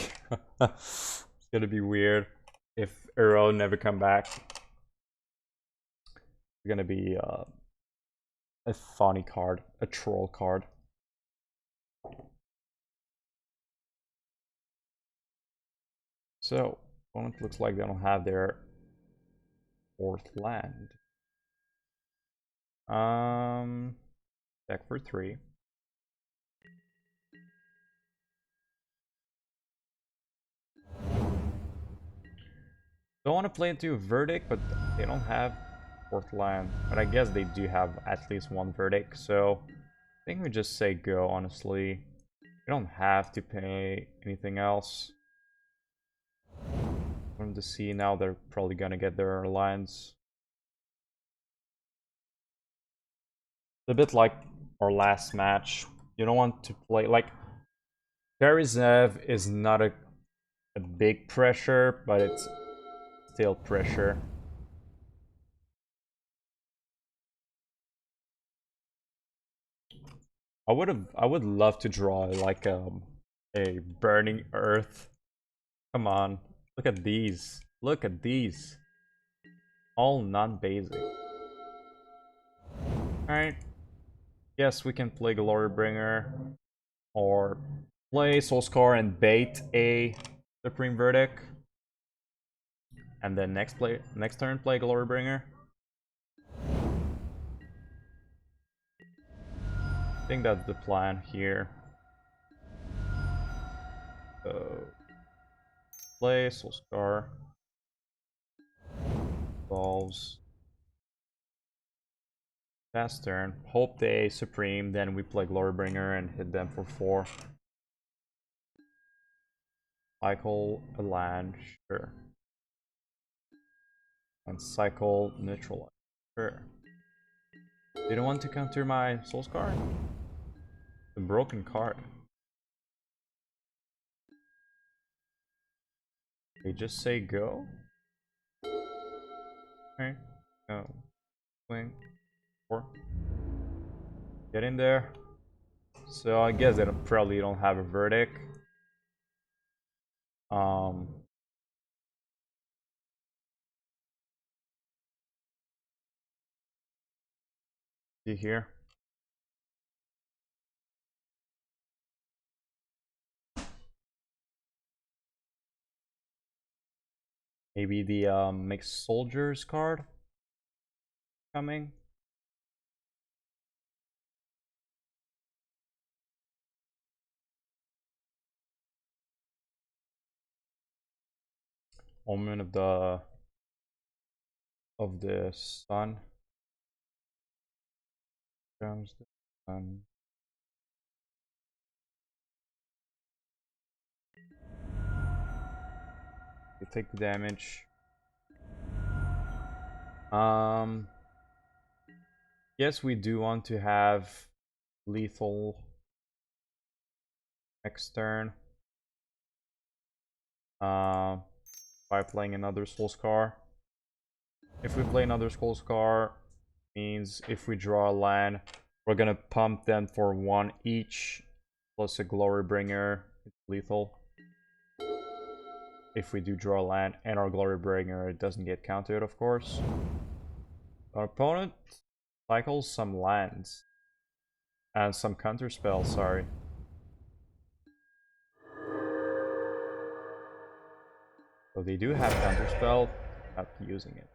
it's gonna be weird if Arrow never come back. It's gonna be a funny card, a troll card. So, opponent looks like they don't have their fourth land. Deck for 3. Don't want to play into Verdict, but they don't have fourth land. But I guess they do have at least one Verdict, so I think we just say go, honestly. We don't have to pay anything else. From the sea now, they're probably gonna get their lands. It's a bit like our last match. You don't want to play like Karizev is not a big pressure, but it's still pressure. I would love to draw like a burning earth. Come on, look at these. Look at these. All non-basic. Alright. Yes, we can play Glorybringer or play Soul-Scar and bait a Supreme Verdict. And then next turn play Glorybringer. I think that's the plan here. So play Soul-Scar. Evolves. Fast turn. Hope they Supreme, then we play Glorybringer and hit them for 4. Cycle a land, sure. And cycle neutralize, sure. You don't want to counter my Soul-Scar? The broken card. They just say go? Okay. No. Swing. 4. Get in there. So I guess they probably don't have a Verdict. See here. Maybe the mixed soldiers card coming. Omen of the sun. Comes the sun. You take the damage. Yes, we do want to have lethal next turn. By playing another Soul-Scar. If we play another Soul-Scar, means if we draw a land, we're gonna pump them for 1 each, plus a Glorybringer. It's lethal. If we do draw a land and our Glorybringer, it doesn't get countered, of course. Our opponent cycles some lands and some counter spells, sorry. So they do have counter spell, not using it.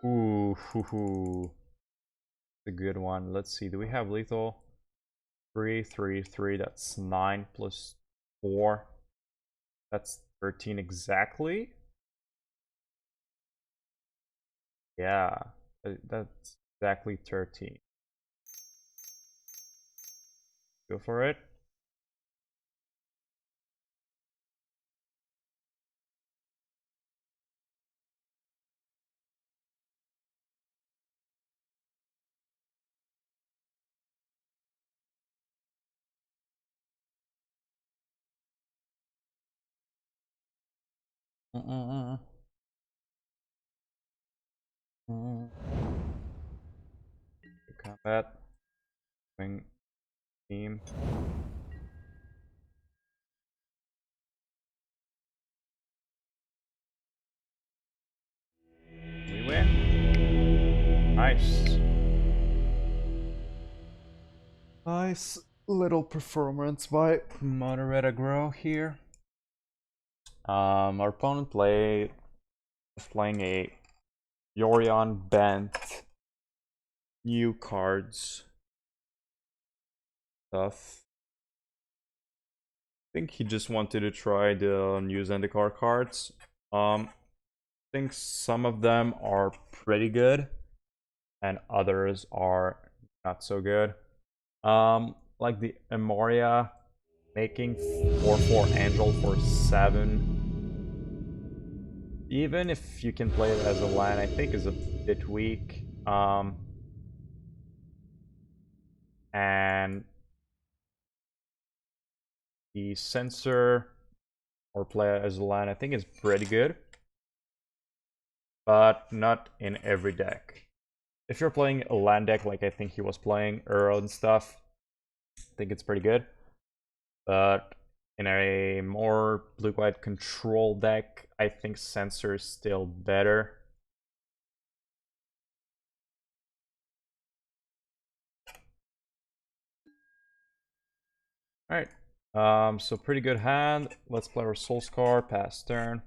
Ooh, hoo hoo. A good one. Let's see, do we have lethal? 3, 3, 3, that's 9 plus 4. That's 13 exactly? Yeah, that's exactly 13. Go for it. Mm-mm. Combat. Wing team. We win. Nice. Nice little performance by Mono-Red Aggro here. Our opponent was playing a Yorion Bent new cards stuff. I think he just wanted to try the new Zendikar cards. I think some of them are pretty good and others are not so good. Like the Emoria making 4/4 Angel for 7. Even if you can play it as a land, I think is a bit weak. And the Censor or play it as a land, I think is pretty good, but not in every deck. If you're playing a land deck like I think he was playing, Earl and stuff, I think it's pretty good. But in a more blue-white control deck, I think Censor is still better. Alright, so pretty good hand. Let's play our Soul-Scar, pass turn.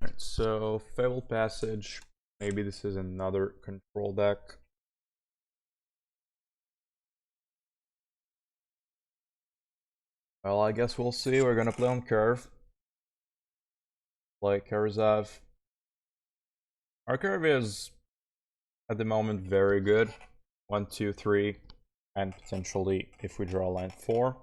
Alright, so Fabled Passage. Maybe this is another control deck. Well, I guess we'll see. We're gonna play on curve. Play Karazav. Our curve is, at the moment, very good. 1, 2, 3, and potentially, if we draw line 4.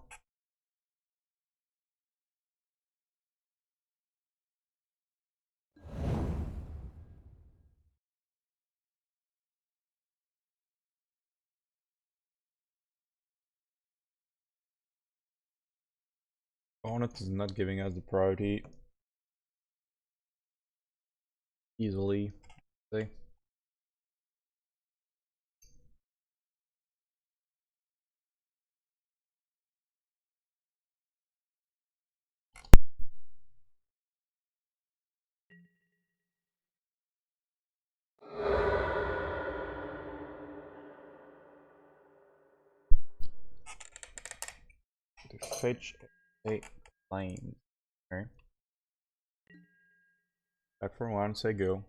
Opponent is not giving us the priority easily. See? To fetch a plane. Okay. Back for 1, say go.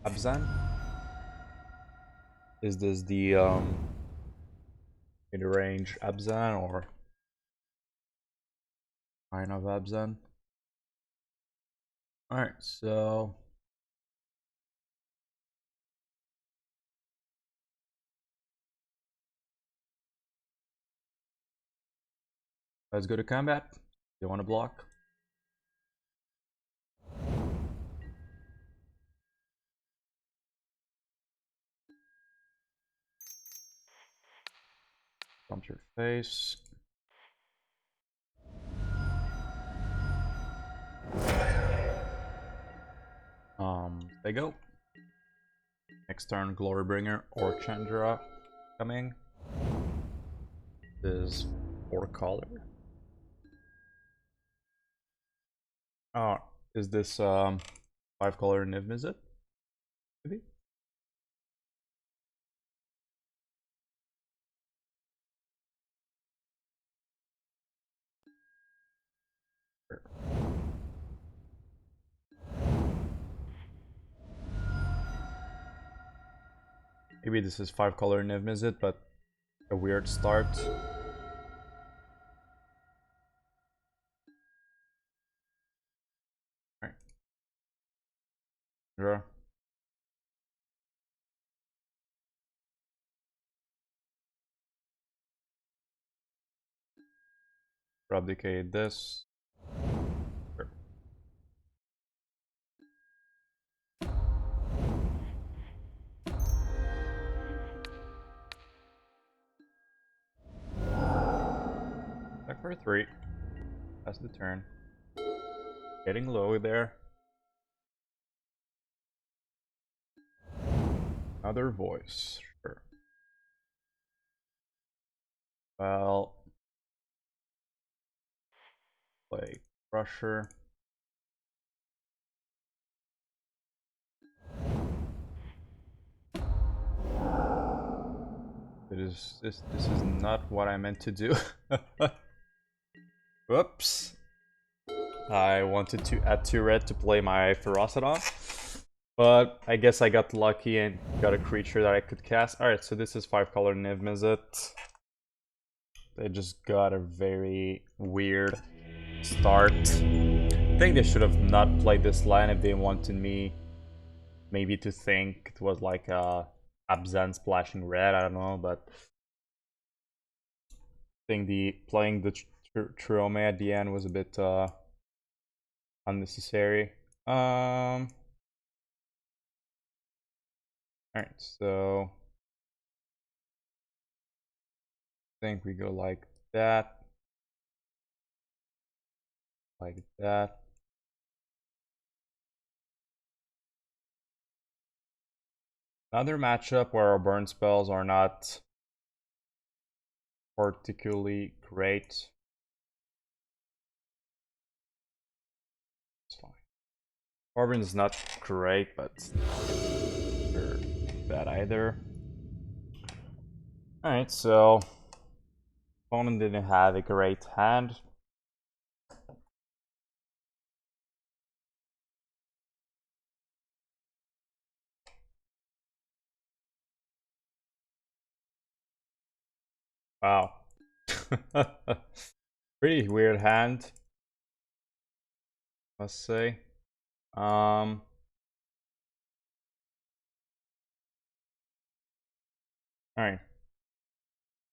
Abzan? Is this the mid-range Abzan or kind of Abzan? Alright, so let's go to combat. You want to block? Bump your face. They go. Next turn, Glorybringer or Chandra coming. This is 4 color. Oh, is this 5 color Niv, is it? Maybe? Sure. Maybe this is 5 color Niv, is it? But a weird start. Chandra. Replicate this. Sure. Back for 3. That's the turn. Getting low there. Another voice. Sure. Well, play Crusher. This is not what I meant to do. Whoops. I wanted to add 2 red to play my Ferocidon, but I guess I got lucky and got a creature that I could cast. Alright, so this is 5-color Niv, is it? They just got a very weird start. I think they should have not played this line if they wanted me maybe to think it was like a Abzan splashing red, I don't know, but I think playing the Triome at the end was a bit unnecessary. Alright, so I think we go like that. Like that. Another matchup where our burn spells are not particularly great. It's fine. Torbran is not great, but they're bad either. Alright, so opponent didn't have a great hand. Wow. Pretty weird hand, must say. Alright.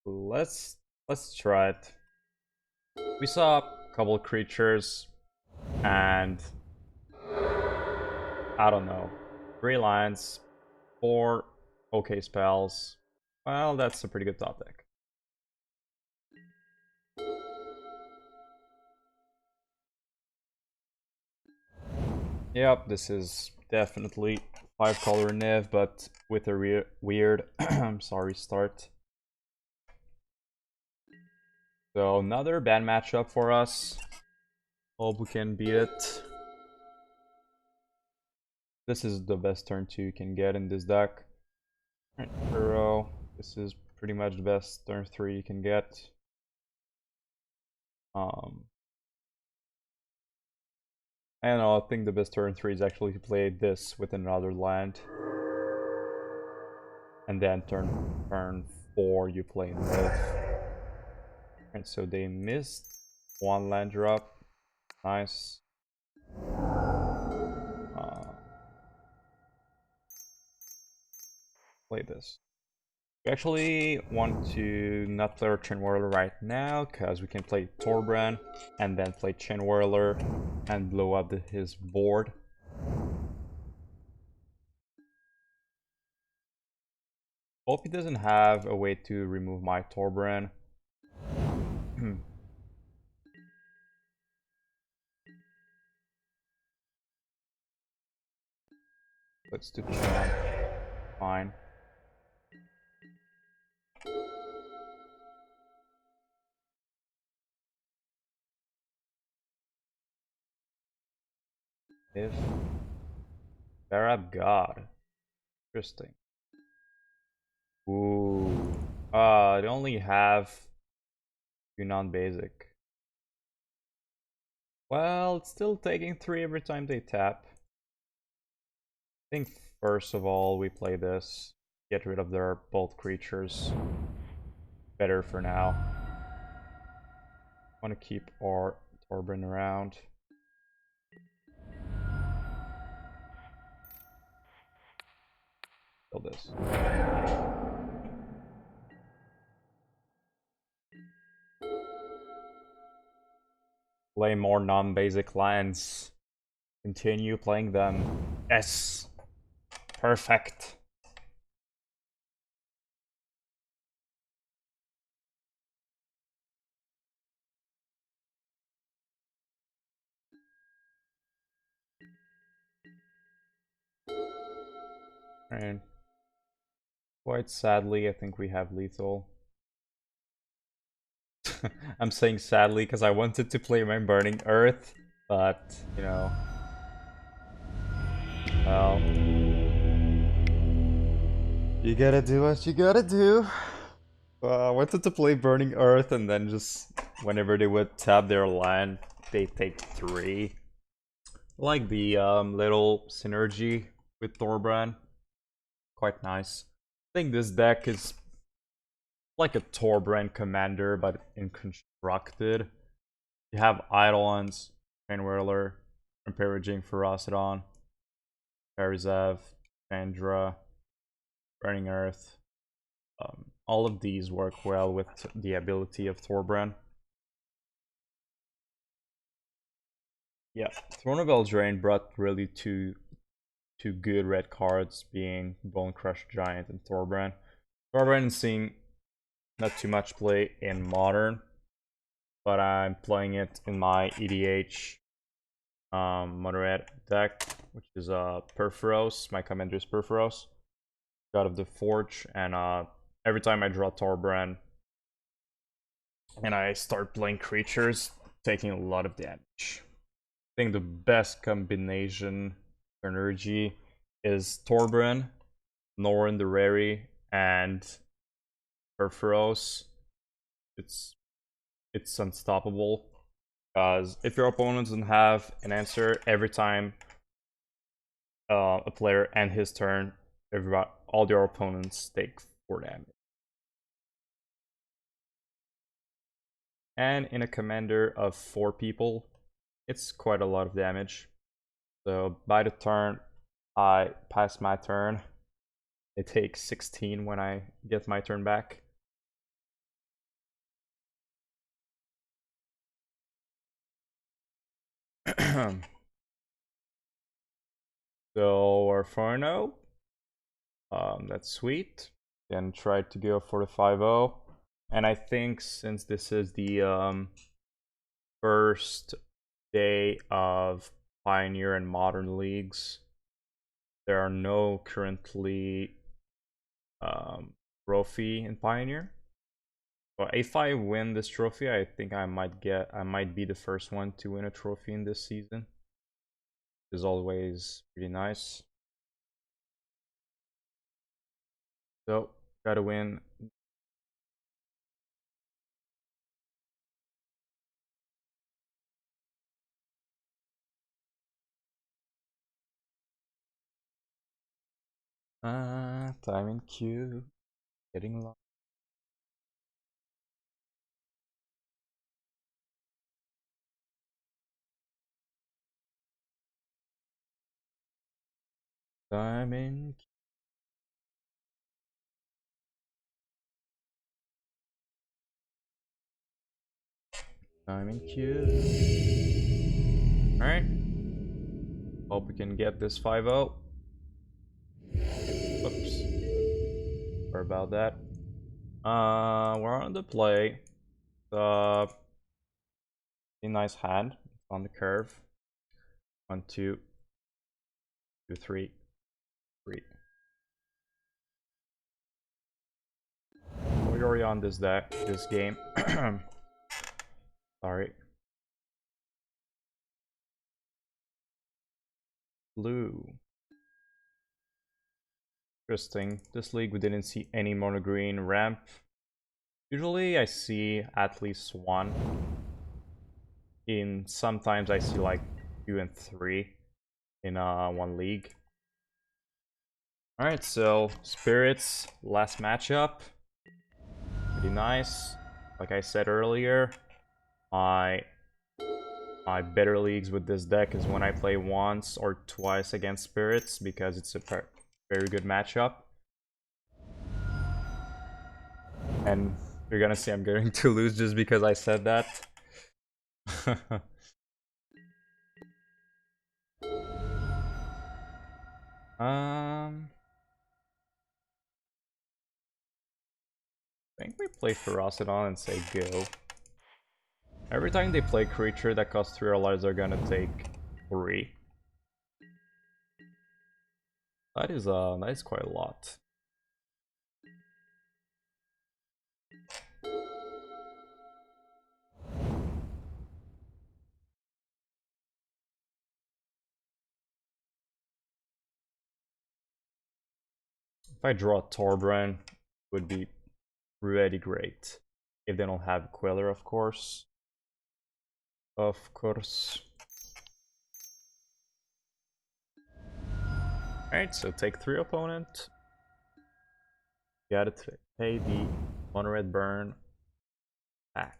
Let's try it. We saw a couple creatures and I don't know. 3 lands, 4 okay spells. Well, that's a pretty good top deck. Yep, this is definitely 5-color Niv, but with a weird sorry start. So another bad matchup for us. Hope we can beat it. This is the best turn 2 you can get in this deck. Right, Hero. This is pretty much the best turn 3 you can get. I don't know, I think the best turn 3 is actually to play this with another land. And then turn 4 you play with. And so they missed 1 land drop. Nice. Play this. We actually want to not play our Chainwhirler right now, because we can play Torbran and then play Chainwhirler and blow up his board. Hope he doesn't have a way to remove my Torbran. Let's do Chan. Fine. If Barab God. Interesting. Ooh. They only have 2 non-basic. Well, it's still taking 3 every time they tap. I think first of all we play this. Get rid of their both creatures. Better for now. Want to keep our Torbran around. Kill this. Play more non-basic lands. Continue playing them. Yes! Perfect. And quite sadly, I think we have lethal. I'm saying sadly because I wanted to play my Burning Earth, but, you know... Well... You gotta do what you gotta do. I wanted to play Burning Earth and then just... Whenever they would tap their land, they take 3. Like the little synergy with Torbran. Quite nice. I think this deck is like a Torbran commander, but in constructed. You have Eidolons, Chainwhirler, Rampaging Ferocidon, Kari, Chandra, Burning Earth. All of these work well with the ability of Torbran. Yeah, Throne of Eldraine brought really two good red cards, being Bonecrusher Giant and Torbran. Torbran is seeing not too much play in Modern, but I'm playing it in my EDH Mono-Red deck, which is Perforos. My commander is Perforos, God of the Forge, and every time I draw Torbran and I start playing creatures, taking a lot of damage. I think the best combination energy is Torbran, Norn the Rary, and Perforos. It's unstoppable, because if your opponent doesn't have an answer every time a player ends his turn, all your opponents take 4 damage. And in a commander of 4 people, it's quite a lot of damage. So by the turn I pass my turn, it takes 16 when I get my turn back. So we're 4-0. That's sweet. Then try to go for the 5-0. And I think since this is the first day of Pioneer and Modern leagues, there are no currently trophy in Pioneer. But if I win this trophy, I think I might be the first one to win a trophy in this season. Is always pretty nice. So gotta win. Time in queue. Getting long. Time in queue. Time in queue. Alright. Hope we can get this 5-0. Whoops. Sorry about that. We're on the play. A nice hand on the curve. 1, 2, 2, 3, 3. We're already on this game. Sorry. Blue. Interesting. This league we didn't see any mono green ramp. Usually I see at least 1. Sometimes I see like 2 and 3 in 1 league. Alright, so Spirits, last matchup. Pretty nice. Like I said earlier, my better leagues with this deck is when I play once or twice against Spirits, because it's a very good matchup. And you're gonna see I'm going to lose just because I said that. I think we play Ferocidon and say go. Every time they play creature that costs 3 or less, they're gonna take 3. That is quite a lot. If I draw a Torbran, it would be really great. If they don't have Queller, of course. Of course. Alright, so take 3 opponent. Gotta pay the Mono-Red burn tax.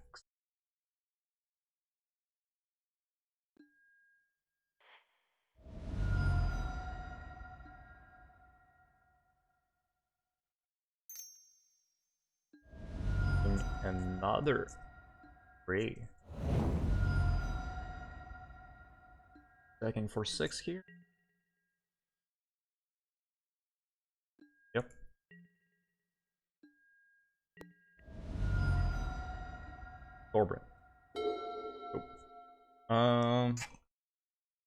Another 3. Checking for 6 here. Yep. Torbran. Oh.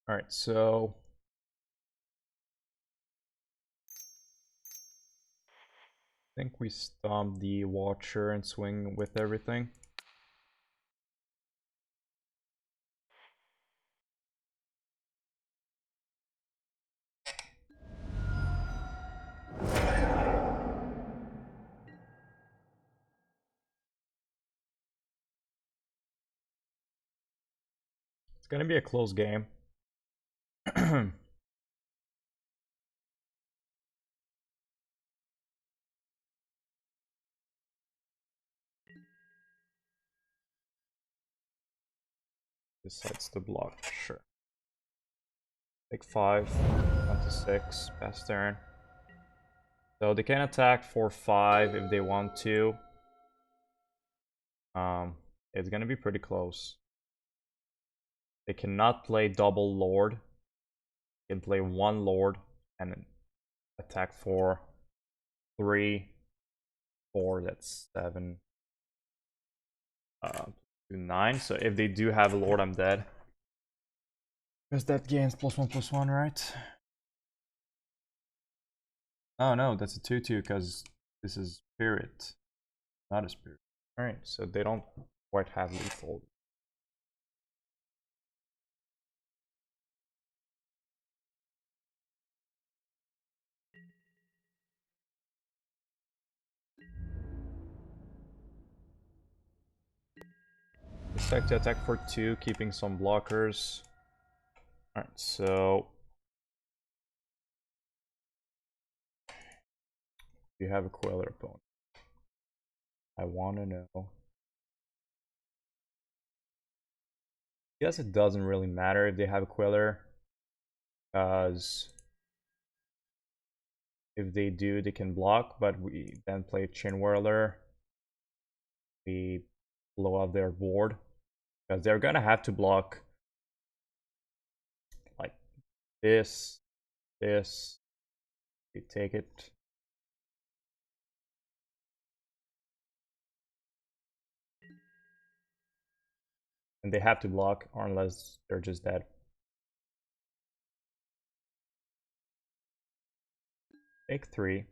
Alright, so I think we stomp the Watcher and swing with everything. It's gonna be a close game. Decides to block, sure. Take 5, down to 6, pass turn. So they can attack for 5 if they want to. It's gonna be pretty close. They cannot play double Lord. They can play 1 Lord and attack for 3, 4, that's 7. 9. So if they do have a Lord, I'm dead. Because that gains +1/+1, right? Oh no, that's a 2/2 because this is Spirit, not a Spirit. Alright, so they don't quite have lethal. Expect to attack for 2, keeping some blockers. Alright, so you have a Queller opponent. I want to know. I guess it doesn't really matter if they have a Queller, because if they do, they can block, but we then play Chainwhirler. We blow up their board, because they're gonna have to block like this, we take it. And they have to block, or unless they're just dead. Take 3.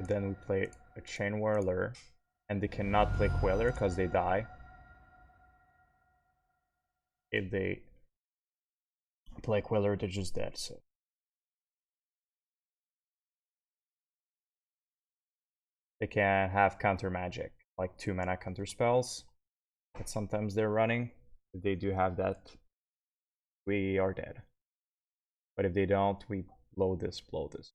Then we play a Chainwhirler, and they cannot play Queller because they die. If they play Queller, they're just dead. So they can have counter magic, like 2 mana counter spells that sometimes they're running. If they do have that, we are dead. But if they don't, we blow this, blow this.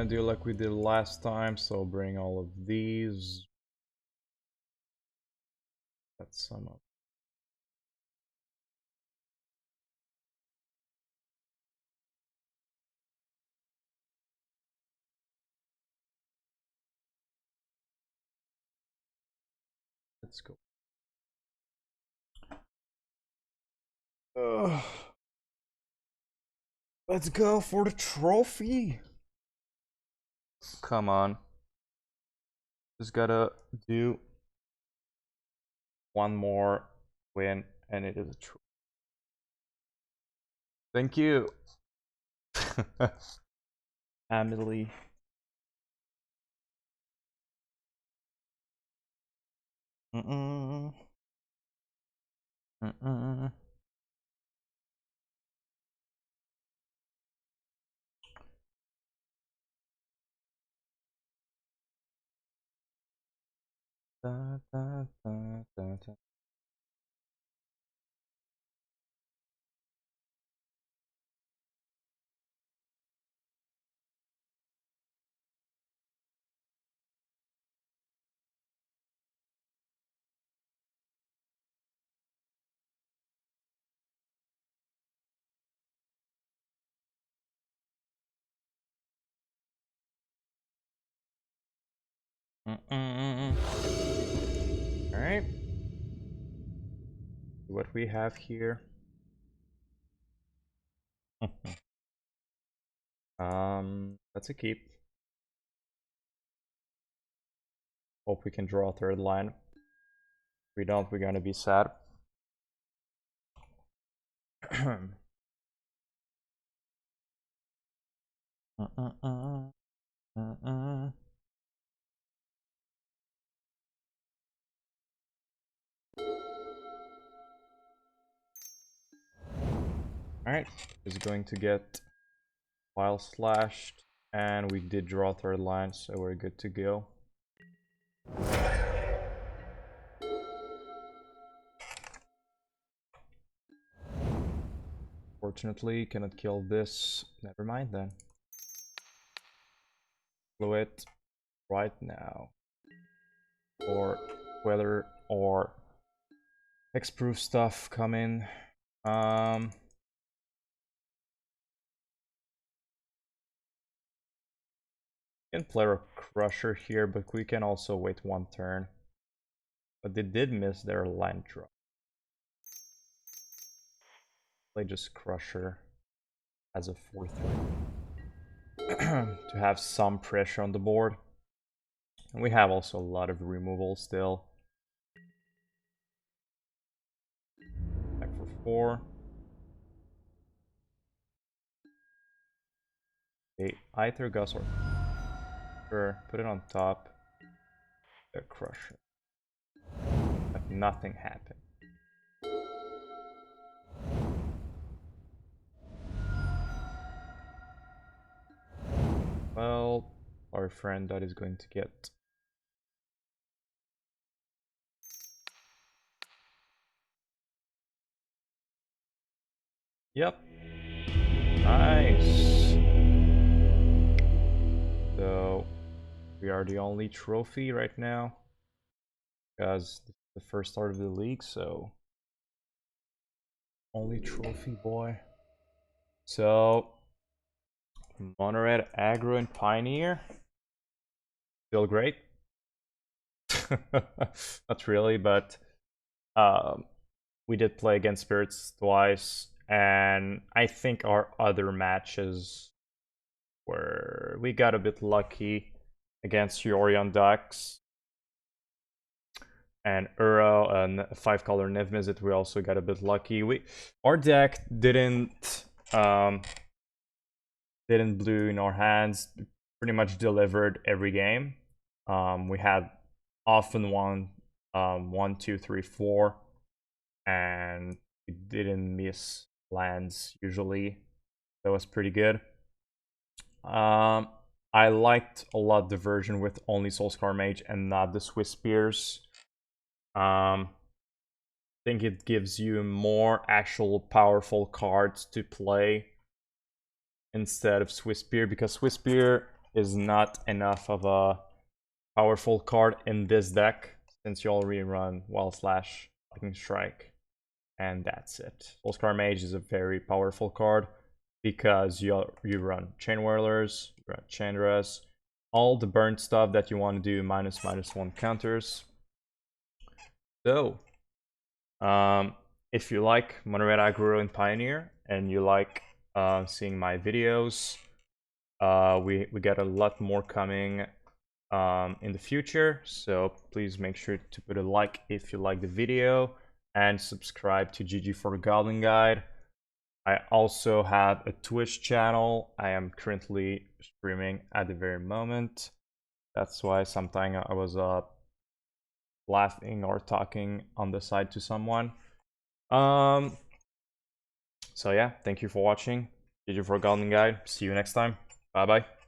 gonna do like we did last time, so bring all of these. That's some of. Let's go. Let's go for the trophy. Come on. Just gotta do one more win, and it is a trophy. Thank you. Emily. Mm-mm. Mm-mm. Da, da, da, da, da. Mm-mm. All right. What we have here. That's a keep. Hope we can draw a third line. If we don't, we're gonna be sad. Alright, is going to get while slashed, and we did draw third line, so we're good to go. Fortunately, cannot kill this. Never mind then. Blow it right now. Or weather or hexproof stuff come in. Can play a crusher here, but we can also wait one turn. But they did miss their land drop. Play just crusher as a 4/3 to have some pressure on the board. And we have also a lot of removal still. Back for 4. Okay, either Gus or sure, put it on top. The crusher. But nothing happened. Well, our friend that is going to get. Yep. Nice. So we are the only trophy right now. Because this is the first start of the league, so only trophy boy. So Mono-Red Aggro and Pioneer. Still great. Not really, but we did play against Spirits twice, and I think our other matches were we got a bit lucky against Yorion Ducks and Uro and 5-color Niv Mizzet. We also got a bit lucky. Our deck didn't blue in our hands. Pretty much delivered every game. We had often won 1, 2, 3, 4, and we didn't miss lands usually. That was pretty good. I liked a lot the version with only Soul-Scar Mage and not the Swiss Spears. I think it gives you more actual powerful cards to play instead of Swiss Spear, because Swiss Spear is not enough of a powerful card in this deck, since you already run Wild Slash, Lightning Strike, and that's it. Soul-Scar Mage is a very powerful card because you run Chainwhirlers, you run Chandras, all the burn stuff that you want to do, -1 counters. So, if you like Mono-Red Aggro and Pioneer, and you like seeing my videos, we get a lot more coming in the future, so please make sure to put a like if you like the video, and subscribe to GG for the Goblin Guide. I also have a Twitch channel. I am currently streaming at the very moment. That's why sometimes I was laughing or talking on the side to someone. So yeah, thank you for watching. GG for Goblin Guide. See you next time. Bye bye.